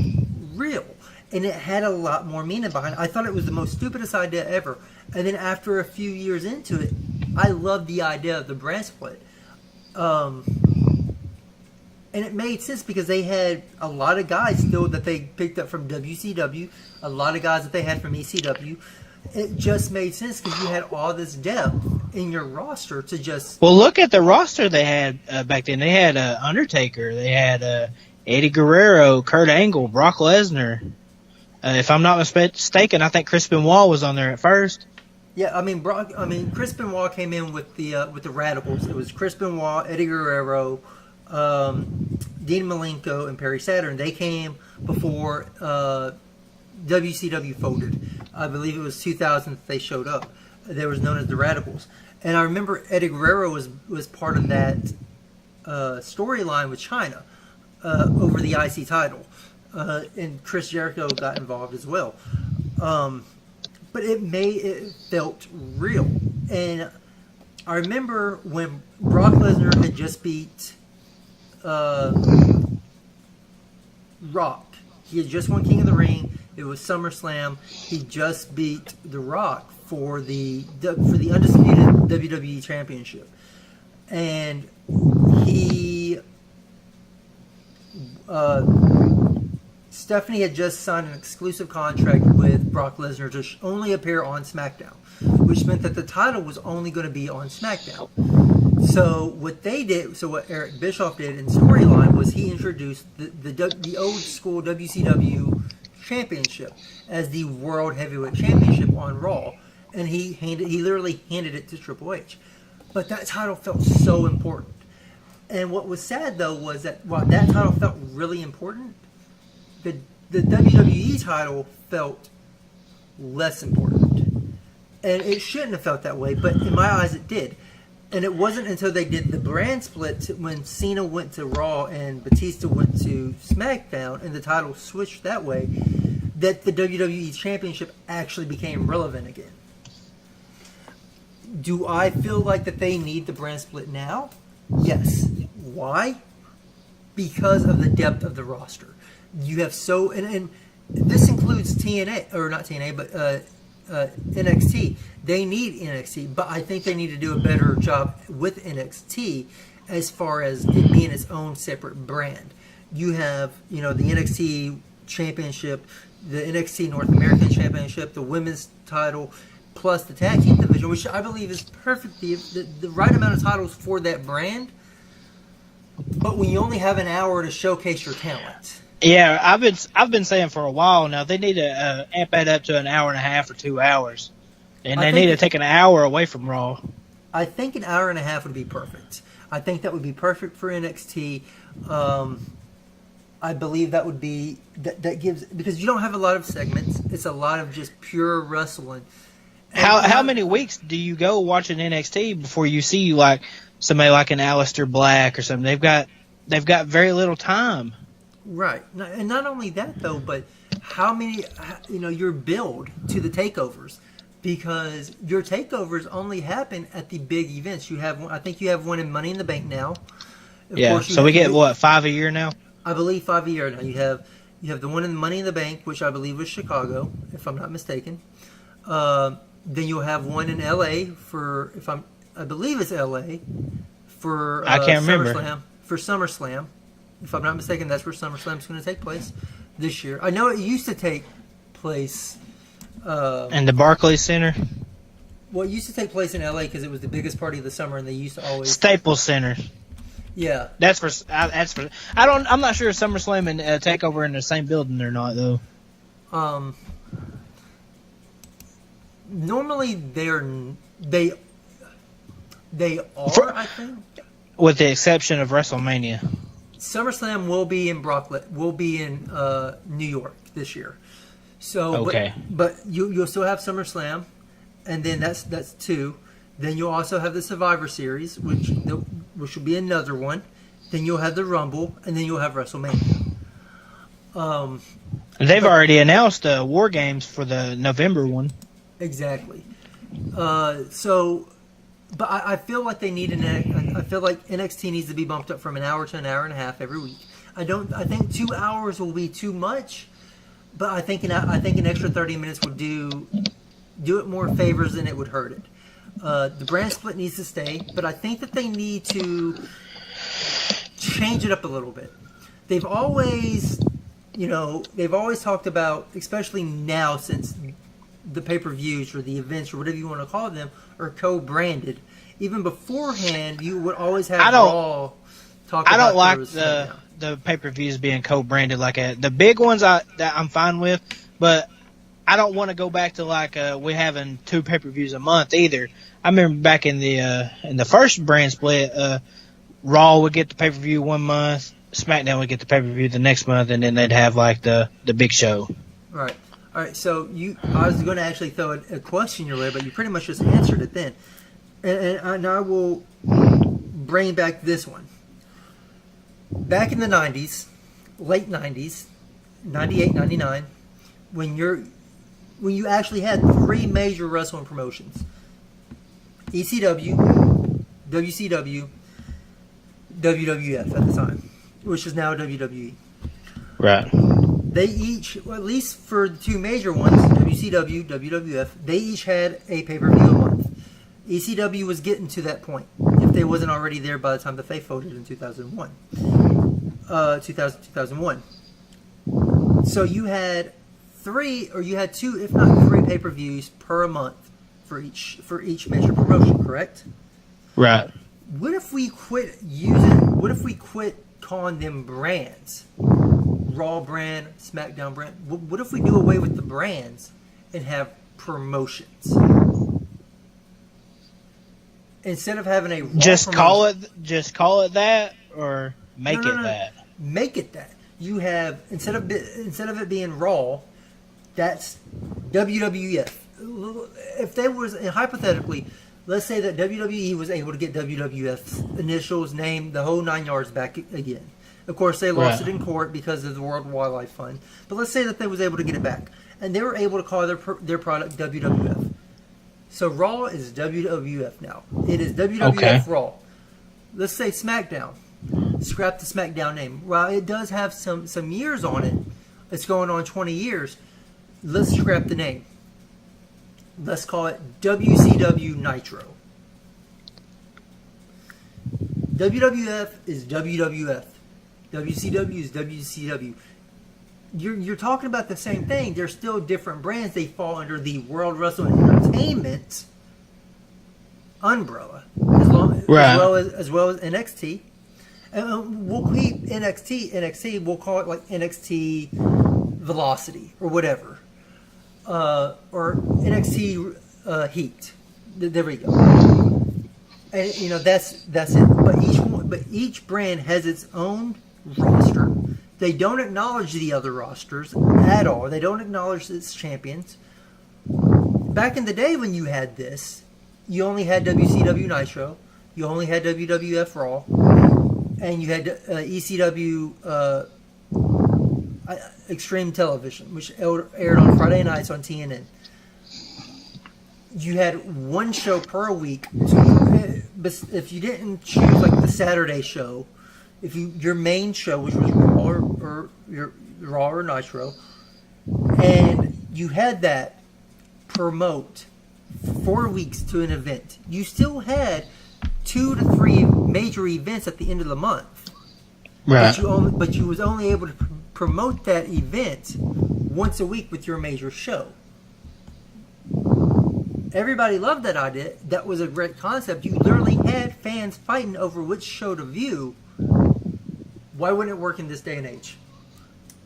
real. And it had a lot more meaning behind it. I thought it was the most stupidest idea ever. And then after a few years into it, I loved the idea of the brand split. And it made sense because they had a lot of guys still that they picked up from WCW, a lot of guys that they had from ECW. It just made sense because you had all this depth in your roster to just... Well, look at the roster they had back then. They had Undertaker. They had Eddie Guerrero, Kurt Angle, Brock Lesnar. If I'm not mistaken, I think Chris Benoit was on there at first. Yeah, Chris Benoit came in with the Radicals. It was Chris Benoit, Eddie Guerrero, Dean Malenko, and Perry Saturn. They came before WCW folded. I believe it was 2000 that they showed up. They was known as the Radicals. And I remember Eddie Guerrero was part of that storyline with China over the IC title. And Chris Jericho got involved as well. But it felt real. And I remember when Brock Lesnar had just beat Rock He had just won King of the Ring. It was SummerSlam. He just beat The Rock for the undisputed WWE Championship, and Stephanie had just signed an exclusive contract with Brock Lesnar to only appear on SmackDown, which meant that the title was only going to be on SmackDown. So what Eric Bischoff did in storyline was he introduced the old school WCW Championship as the World Heavyweight Championship on Raw, and he literally handed it to Triple H. But that title felt so important. And what was sad though was that while that title felt really important, the WWE title felt less important. And it shouldn't have felt that way, but in my eyes it did. And it wasn't until they did the brand split when Cena went to Raw and Batista went to SmackDown and the title switched that way that the WWE Championship actually became relevant again. Do I feel like that they need the brand split now? Yes. Why? Because of the depth of the roster. You have and this includes TNA, or not TNA, but NXT. They need NXT, but I think they need to do a better job with NXT as far as it being its own separate brand. You have, the NXT Championship, the NXT North American Championship, the women's title, plus the tag team division, which I believe is perfect, the right amount of titles for that brand. But when you only have an hour to showcase your talent. Yeah, I've been saying for a while now they need to amp that up to an hour and a half or 2 hours, and they need to take an hour away from Raw. I think an hour and a half would be perfect. I think that would be perfect for NXT. I believe that would be that gives, because you don't have a lot of segments. It's a lot of just pure wrestling. And How many weeks do you go watching NXT before you see like somebody like an Aleister Black or something? They've got very little time. Right. And not only that, though, but how many, your build to the takeovers, because your takeovers only happen at the big events. I think you have one in Money in the Bank now. So we get, 5 a year now? I believe 5 a year now. You have the one in Money in the Bank, which I believe was Chicago, if I'm not mistaken. Then you'll have one in LA I believe it's LA for I can't remember. SummerSlam. If I'm not mistaken, that's where SummerSlam is going to take place this year. I know it used to take place in the Barclays Center. Well, it used to take place in LA because it was the biggest party of the summer, and they used to always Staples Center. Yeah, I'm not sure if SummerSlam and Takeover in the same building or not though. Normally they are, I think, with the exception of WrestleMania. SummerSlam will be in New York this year. So, okay. But you'll still have SummerSlam, and then that's two. Then you'll also have the Survivor Series, which will be another one. Then you'll have the Rumble, and then you'll have WrestleMania. They've already announced War Games for the November one. Exactly. But I feel like they need I feel like NXT needs to be bumped up from an hour to an hour and a half every week. I think 2 hours will be too much, but I think an extra 30 minutes would do it more favors than it would hurt it. The brand split needs to stay, but I think that they need to change it up a little bit. They've always talked about, especially now since the pay-per-views or the events or whatever you want to call them are co-branded. Even beforehand, you would always have Raw talk about. I don't like the pay-per-views being co-branded like that. The big ones that I'm fine with, but I don't want to go back to we having 2 pay-per-views a month either. I remember back in the first brand split, Raw would get the pay-per-view 1 month, SmackDown would get the pay-per-view the next month, and then they'd have the big show. Right. All right, so I was going to actually throw a question your way, but you pretty much just answered it then. And I will bring back this one. Back in the 90s, late 90s, 98, 99, when you actually had 3 major wrestling promotions, ECW, WCW, WWF at the time, which is now WWE. Right. they each, well, at least for the two major ones, WCW, WWF, they each had a pay-per-view a month. ECW was getting to that point, if they wasn't already there by the time that they folded in 2001. So you had two, if not three pay-per-views per month for each major promotion, correct? Right. What if we quit calling them brands? Raw brand, SmackDown brand. What if we do away with the brands and have promotions? Instead of having a Raw just promotion, call it that, or make it that. Make it that. You have instead of it being Raw, that's WWF. If there was hypothetically, let's say that WWE was able to get WWF's initials, name, the whole 9 yards back again. Of course, they lost it in court because of the World Wildlife Fund. But let's say that they was able to get it back, and they were able to call their product WWF. So Raw is WWF now. It is WWF Raw. Let's say SmackDown. Scrap the SmackDown name. While it does have some years on it, it's going on 20 years. Let's scrap the name. Let's call it WCW Nitro. WWF is WWF. WCW is WCW. You're talking about the same thing. They're still different brands. They fall under the World Wrestling Entertainment umbrella, as well as NXT. And we'll keep NXT. We'll call it like NXT Velocity or whatever, or NXT Heat. There we go. And that's it. But each brand has its own roster. They don't acknowledge the other rosters at all. They don't acknowledge its champions. Back in the day when you had this, you only had WCW Nitro, you only had WWF Raw, and you had ECW Extreme Television, which aired on Friday nights on TNN. You had one show per week. But if you didn't choose like the Saturday show, your main show, which was Raw or Nitro, and you had that promote 4 weeks to an event, you still had 2 to 3 major events at the end of the month. Right. But you was only able to promote that event once a week with your major show. Everybody loved that idea. That was a great concept. You literally had fans fighting over which show to view. Why wouldn't it work in this day and age?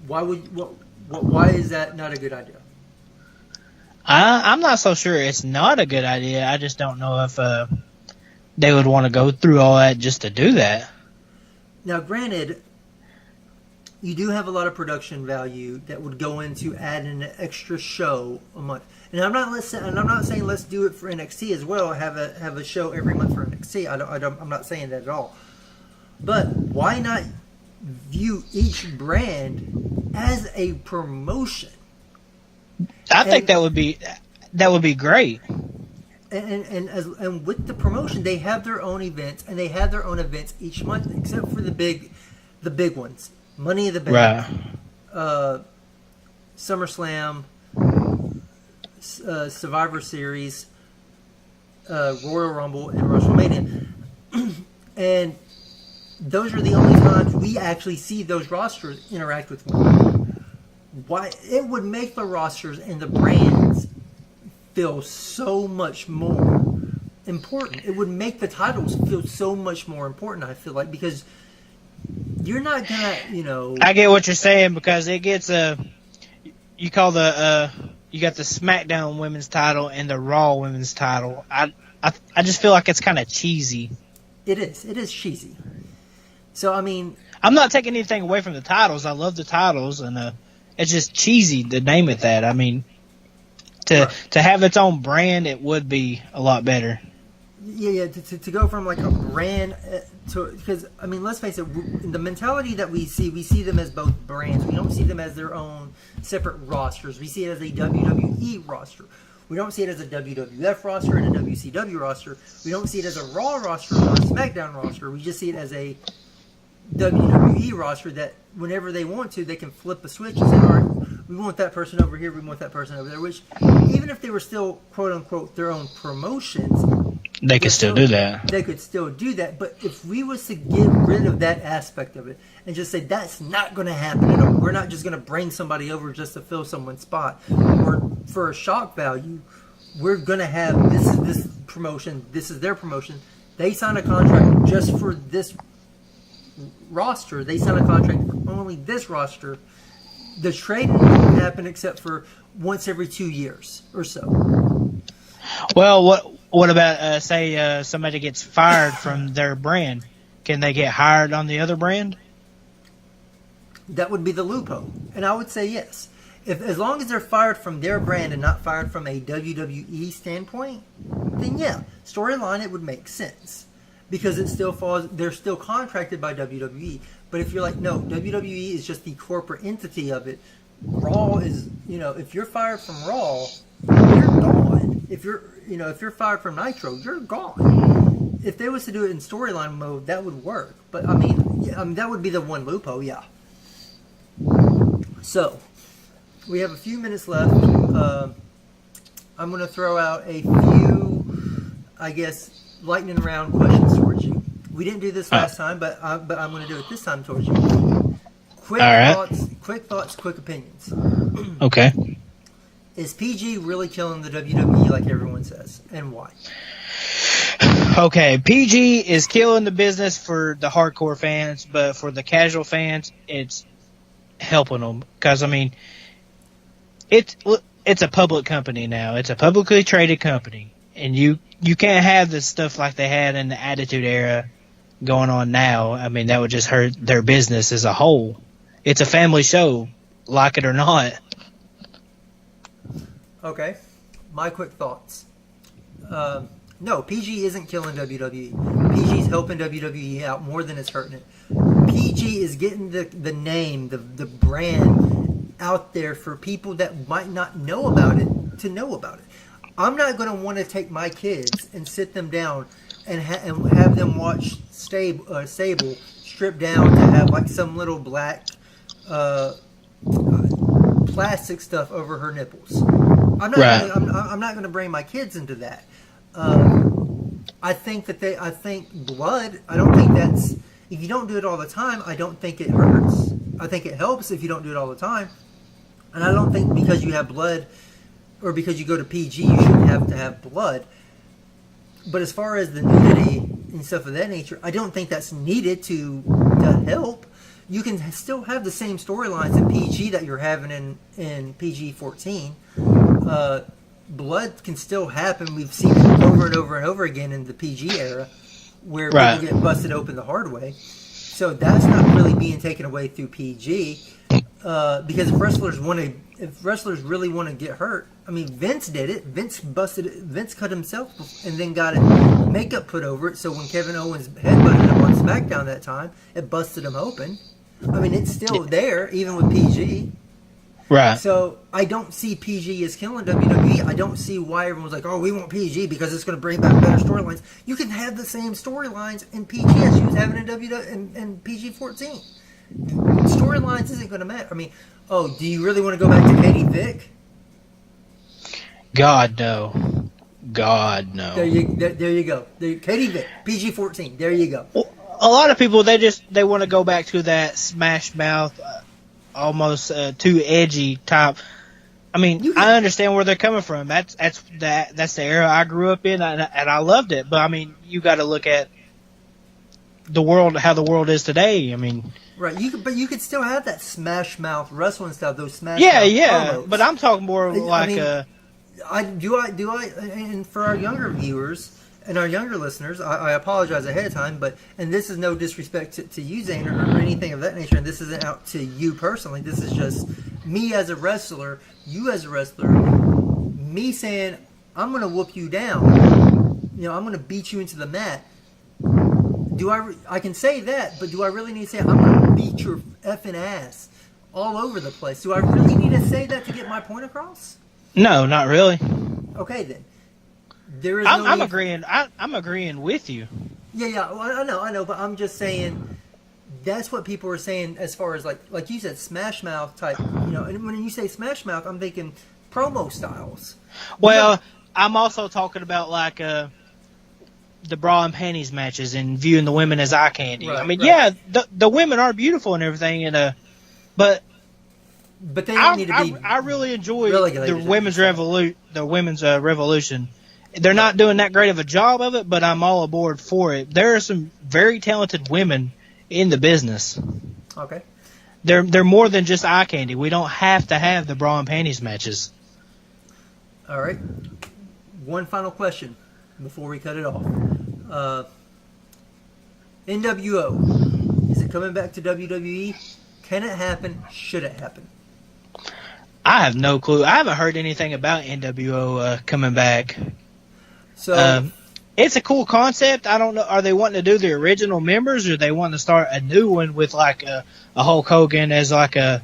Why is that not a good idea? I'm not so sure it's not a good idea. I just don't know if they would want to go through all that just to do that. Now, granted, you do have a lot of production value that would go into adding an extra show a month. And I'm not saying let's do it for NXT as well. Have a show every month for NXT. I'm not saying that at all. But why not view each brand as a promotion? I think that would be great. And with the promotion, they have their own events, and they have their own events each month, except for the big ones. Money in the Bank, SummerSlam, Survivor Series, Royal Rumble, and WrestleMania. And those are the only times we actually see those rosters interact with one another. Why it would make the rosters and the brands feel so much more important. It would make the titles feel so much more important, I feel like, because you're not gonna, I get what you're saying, because it gets you got the SmackDown women's title and the Raw women's title. I just feel like it's kind of cheesy. It is cheesy. So I mean, I'm not taking anything away from the titles. I love the titles, and it's just cheesy to name it that. I mean, to have its own brand, it would be a lot better. Yeah. To go from like a brand to, because I mean, let's face it, the mentality that we see them as both brands. We don't see them as their own separate rosters. We see it as a WWE roster. We don't see it as a WWF roster and a WCW roster. We don't see it as a Raw roster or a SmackDown roster. We just see it as a WWE roster that whenever they want to, they can flip a switch and say, all right, we want that person over here, we want that person over there, which even if they were still, quote unquote, their own promotions, They could still do that. They could still do that. But if we was to get rid of that aspect of it and just say that's not going to happen at all, we're not just going to bring somebody over just to fill someone's spot or for a shock value, we're going to have this promotion, this is their promotion. They sign a contract just for this roster. They sign a contract for only this roster. The trading won't happen except for once every 2 years or so. Well, what about say somebody gets fired from their brand? Can they get hired on the other brand? That would be the loophole, and I would say yes. As long as they're fired from their brand and not fired from a WWE standpoint, then yeah, storyline it would make sense because it still falls. They're still contracted by WWE. But if you're like, no, WWE is just the corporate entity of it. Raw is, if you're fired from Raw, you're gone. If you're fired from Nitro, you're gone. If they was to do it in storyline mode, that would work. But I mean, that would be the one loophole, yeah. So we have a few minutes left. I'm going to throw out a few, I guess, lightning round questions towards you. We didn't do this last time, but I'm going to do it this time towards you. Quick thoughts, quick opinions. Okay. Is PG really killing the WWE like everyone says, and why? Okay, PG is killing the business for the hardcore fans, but for the casual fans, it's helping them. Because, I mean, it's a public company now. It's a publicly traded company. And you can't have this stuff like they had in the Attitude Era going on now. I mean, that would just hurt their business as a whole. It's a family show, like it or not. Okay, my quick thoughts. No, PG isn't killing WWE. PG's helping WWE out more than it's hurting it. PG is getting the name, the brand out there for people that might not know about it to know about it. I'm not going to want to take my kids and sit them down and have them watch Sable strip down to have like some little black plastic stuff over her nipples. I'm not going to bring my kids into that. I think blood. I don't think that's. If you don't do it all the time, I don't think it hurts. I think it helps if you don't do it all the time. And I don't think because you have blood or because you go to PG, you shouldn't have to have blood. But as far as the nudity and stuff of that nature, I don't think that's needed to help. You can still have the same storylines in PG that you're having in PG-14. Blood can still happen. We've seen it over and over and over again in the PG era where people get busted open the hard way. So that's not really being taken away through PG. Because if wrestlers really want to get hurt, I mean, Vince did it. Vince cut himself and then got makeup put over it. So when Kevin Owens headbutted him on SmackDown that time, it busted him open. I mean, it's still there, even with PG. Right. So I don't see PG as killing WWE. I don't see why everyone's like, oh, we want PG because it's going to bring back better storylines. You can have the same storylines in PG as you was having in PG-14. Storylines isn't going to matter. I mean, do you really want to go back to Katie Vick? God, no. There you go. Katie Vick, PG-14. There you go. Well, a lot of people, they want to go back to that smash mouth, almost too edgy type. I mean, I understand where they're coming from. That's the era I grew up in, and I loved it. But I mean, you got to look at the world, how the world is today. I mean, right? But you could still have that smash mouth wrestling style, those smash. Yeah. Promos. But I'm talking more like and for our younger viewers and our younger listeners, I apologize ahead of time, and this is no disrespect to you, Zane, or anything of that nature, and this isn't out to you personally. This is just me as a wrestler, you as a wrestler, me saying, I'm going to whoop you down. I'm going to beat you into the mat. I can say that, but do I really need to say, I'm going to beat your effing ass all over the place? Do I really need to say that to get my point across? No, not really. Okay, then. There is I'm agreeing with you. Yeah. Well, I know, but I'm just saying, that's what people are saying as far as like you said, Smash Mouth type. And when you say Smash Mouth, I'm thinking promo styles. Well, I'm also talking about like the bra and panties matches and viewing the women as eye candy. Right, I mean, right. yeah, the women are beautiful and everything, but they don't need to be. I really enjoy relegated, the women's revolution. They're not doing that great of a job of it, but I'm all aboard for it. There are some very talented women in the business. Okay. They're more than just eye candy. We don't have to have the bra and panties matches. All right. One final question before we cut it off. NWO, is it coming back to WWE? Can it happen? Should it happen? I have no clue. I haven't heard anything about NWO coming back. So it's a cool concept. I don't know. Are they wanting to do the original members, or they want to start a new one with like a Hulk Hogan as like a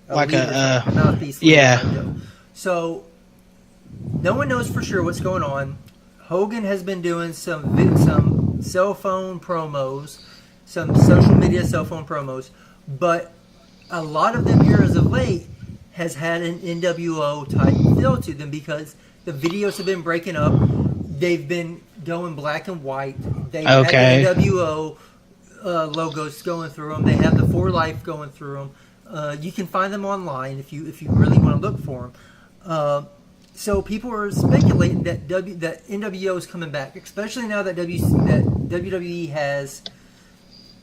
mouthpiece? Yeah. So no one knows for sure what's going on. Hogan has been doing some cell phone promos, some social media cell phone promos, but a lot of them here as of late has had an NWO type feel to them because the videos have been breaking up. They've been going black and white. They have the NWO logos going through them. They have the For Life going through them. You can find them online if you really want to look for them. So people are speculating that NWO is coming back, especially now that WWE has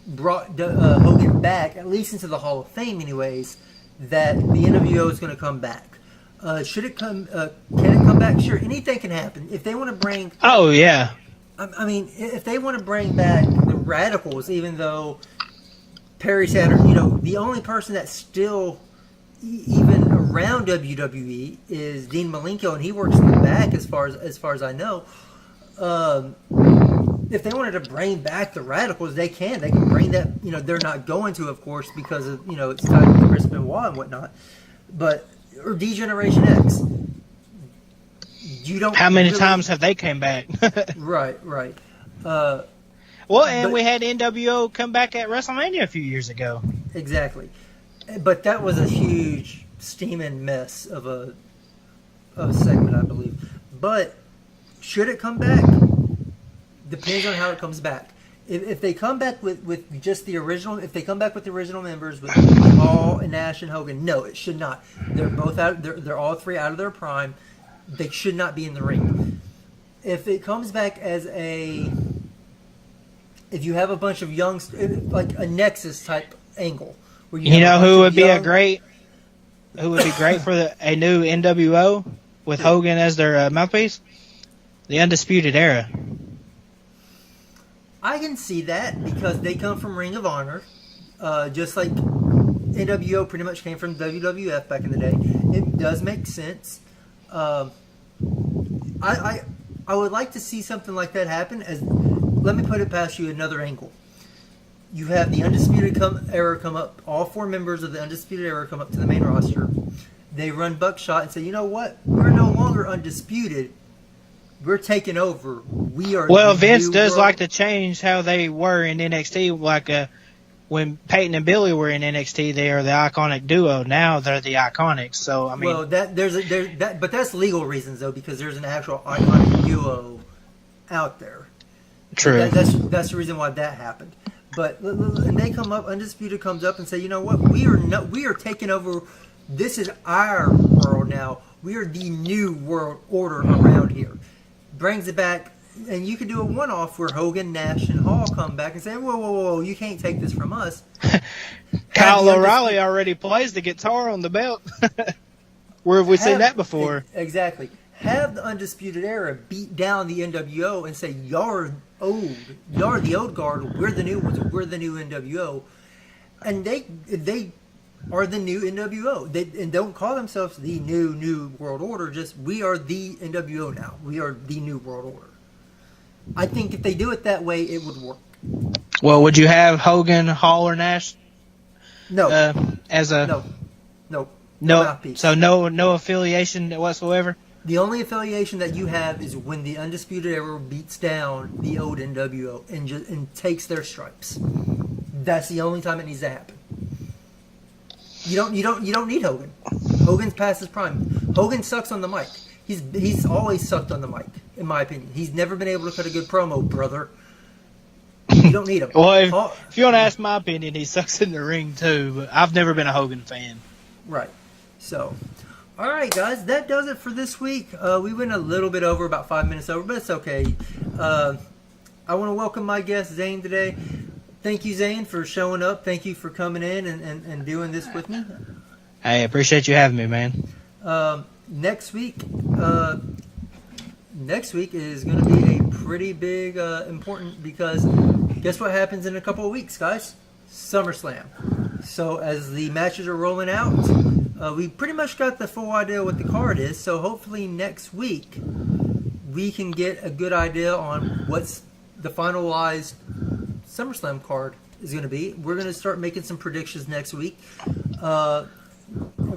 brought Hogan back, at least into the Hall of Fame, anyways. That the NWO is going to come back. Should it come? Can it come back? Sure, anything can happen. If they want to bring, oh yeah, I mean, if they want to bring back the Radicals, even though Perry Saturn, the only person that's still even around WWE is Dean Malenko, and he works in the back as far as I know. If they wanted to bring back the Radicals, they can. They can bring that. They're not going to, of course, because of it's tied to Chris Benoit and whatnot. But or D-Generation X. You don't. How many times have they came back? Right. Well, and we had NWO come back at WrestleMania a few years ago. Exactly, but that was a huge steaming mess of a segment, I believe. But should it come back? Depends on how it comes back. If they come back with just the original, if they come back with the original members with Hall and Nash and Hogan, no, it should not. They're both out. They're all three out of their prime. They should not be in the ring. If it comes back as if you have a bunch of young, like a Nexus type angle, where who would be great for a new NWO with Hogan as their mouthpiece? The Undisputed Era. I can see that because they come from Ring of Honor, just like NWO pretty much came from WWF back in the day. It does make sense. I would like to see something like that happen. Let me put it past you another angle. You have the Undisputed Era come up. All four members of the Undisputed Era come up to the main roster. They run Buckshot and say, you know what? We're no longer undisputed. We're taking over. We are. Well, Vince does like to change how they were in NXT. Like when Peyton and Billy were in NXT, they are the iconic duo. Now they're the Iconics. So I mean, well, but that's legal reasons though, because there's an actual iconic duo out there. True. That's the reason why that happened. But and they come up, Undisputed comes up and say, you know what? We are taking over. This is our world now. We are the new world order around here. Brings it back, and you could do a one-off where Hogan, Nash, and Hall come back and say, whoa, you can't take this from us. Kyle O'Reilly already plays the guitar on the belt. Where have we seen that before? Exactly. Have the Undisputed Era beat down the NWO and say, y'all are old. Y'all are the old guard. We're the new ones. We're the new NWO. And they are the new NWO. And don't call themselves the new world order. Just, we are the NWO now. We are the new world order. I think if they do it that way, it would work. Well, would you have Hogan, Hall, or Nash? No. No. Mouthpiece. So no affiliation whatsoever? The only affiliation that you have is when the Undisputed Era beats down the old NWO and takes their stripes. That's the only time it needs to happen. You don't need Hogan. Hogan's past his prime. Hogan sucks on the mic. He's always sucked on the mic, in my opinion. He's never been able to cut a good promo, brother. You don't need him. Well, if you want to ask my opinion, he sucks in the ring too. But I've never been a Hogan fan. Right. So, all right, guys, that does it for this week. We went a little bit over, about 5 minutes over, but it's okay. I want to welcome my guest Zane today. Thank you, Zane, for showing up. Thank you for coming in and doing this with me. Hey, I appreciate you having me, man. Next week is going to be a pretty big, important, because guess what happens in a couple of weeks, guys? SummerSlam. So as the matches are rolling out, we pretty much got the full idea what the card is. So hopefully next week we can get a good idea on what's the finalized SummerSlam card is going to be. We're going to start making some predictions next week. What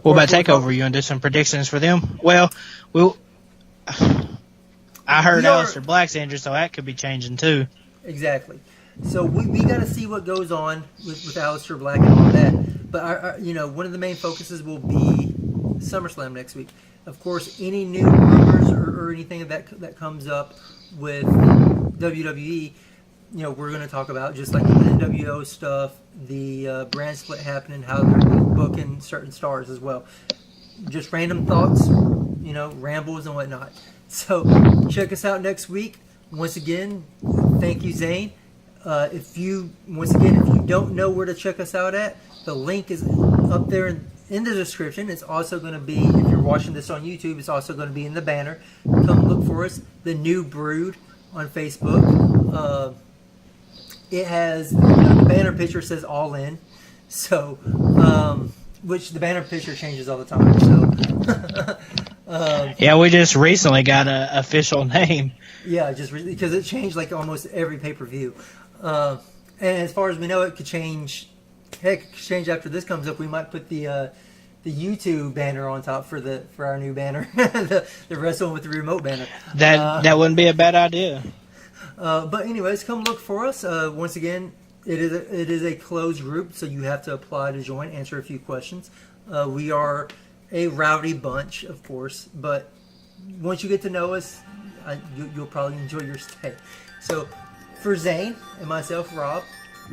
about TakeOver? You want to do some predictions for them? Well, I heard Aleister Black's injured, so that could be changing too. Exactly. So we got to see what goes on with Aleister Black and all that. But one of the main focuses will be SummerSlam next week. Of course, any new rumors or anything that comes up with WWE, we're going to talk about, just like the NWO stuff, the brand split happening, how they're booking certain stars as well. Just random thoughts, rambles and whatnot. So check us out next week. Once again, thank you, Zane. If you don't know where to check us out at, the link is up there in the description. It's also going to be, if you're watching this on YouTube, it's also going to be in the banner. Come look for us, The New Brood, on Facebook. It has, the banner picture says All In, so, which the banner picture changes all the time, so. Yeah, we just recently got an official name. Yeah, just because it changed like almost every pay-per-view. And as far as we know, it could change. Heck, it could change after this comes up. We might put the YouTube banner on top for our new banner, the wrestling with the remote banner. That wouldn't be a bad idea. But anyways, come look for us. Once again, it is a closed group, so you have to apply to join, answer a few questions. We are a rowdy bunch, of course, but once you get to know us, you'll probably enjoy your stay. So, for Zane and myself, Rob,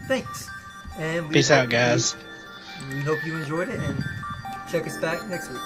thanks. And Peace out, guys. We hope you enjoyed it, and check us back next week.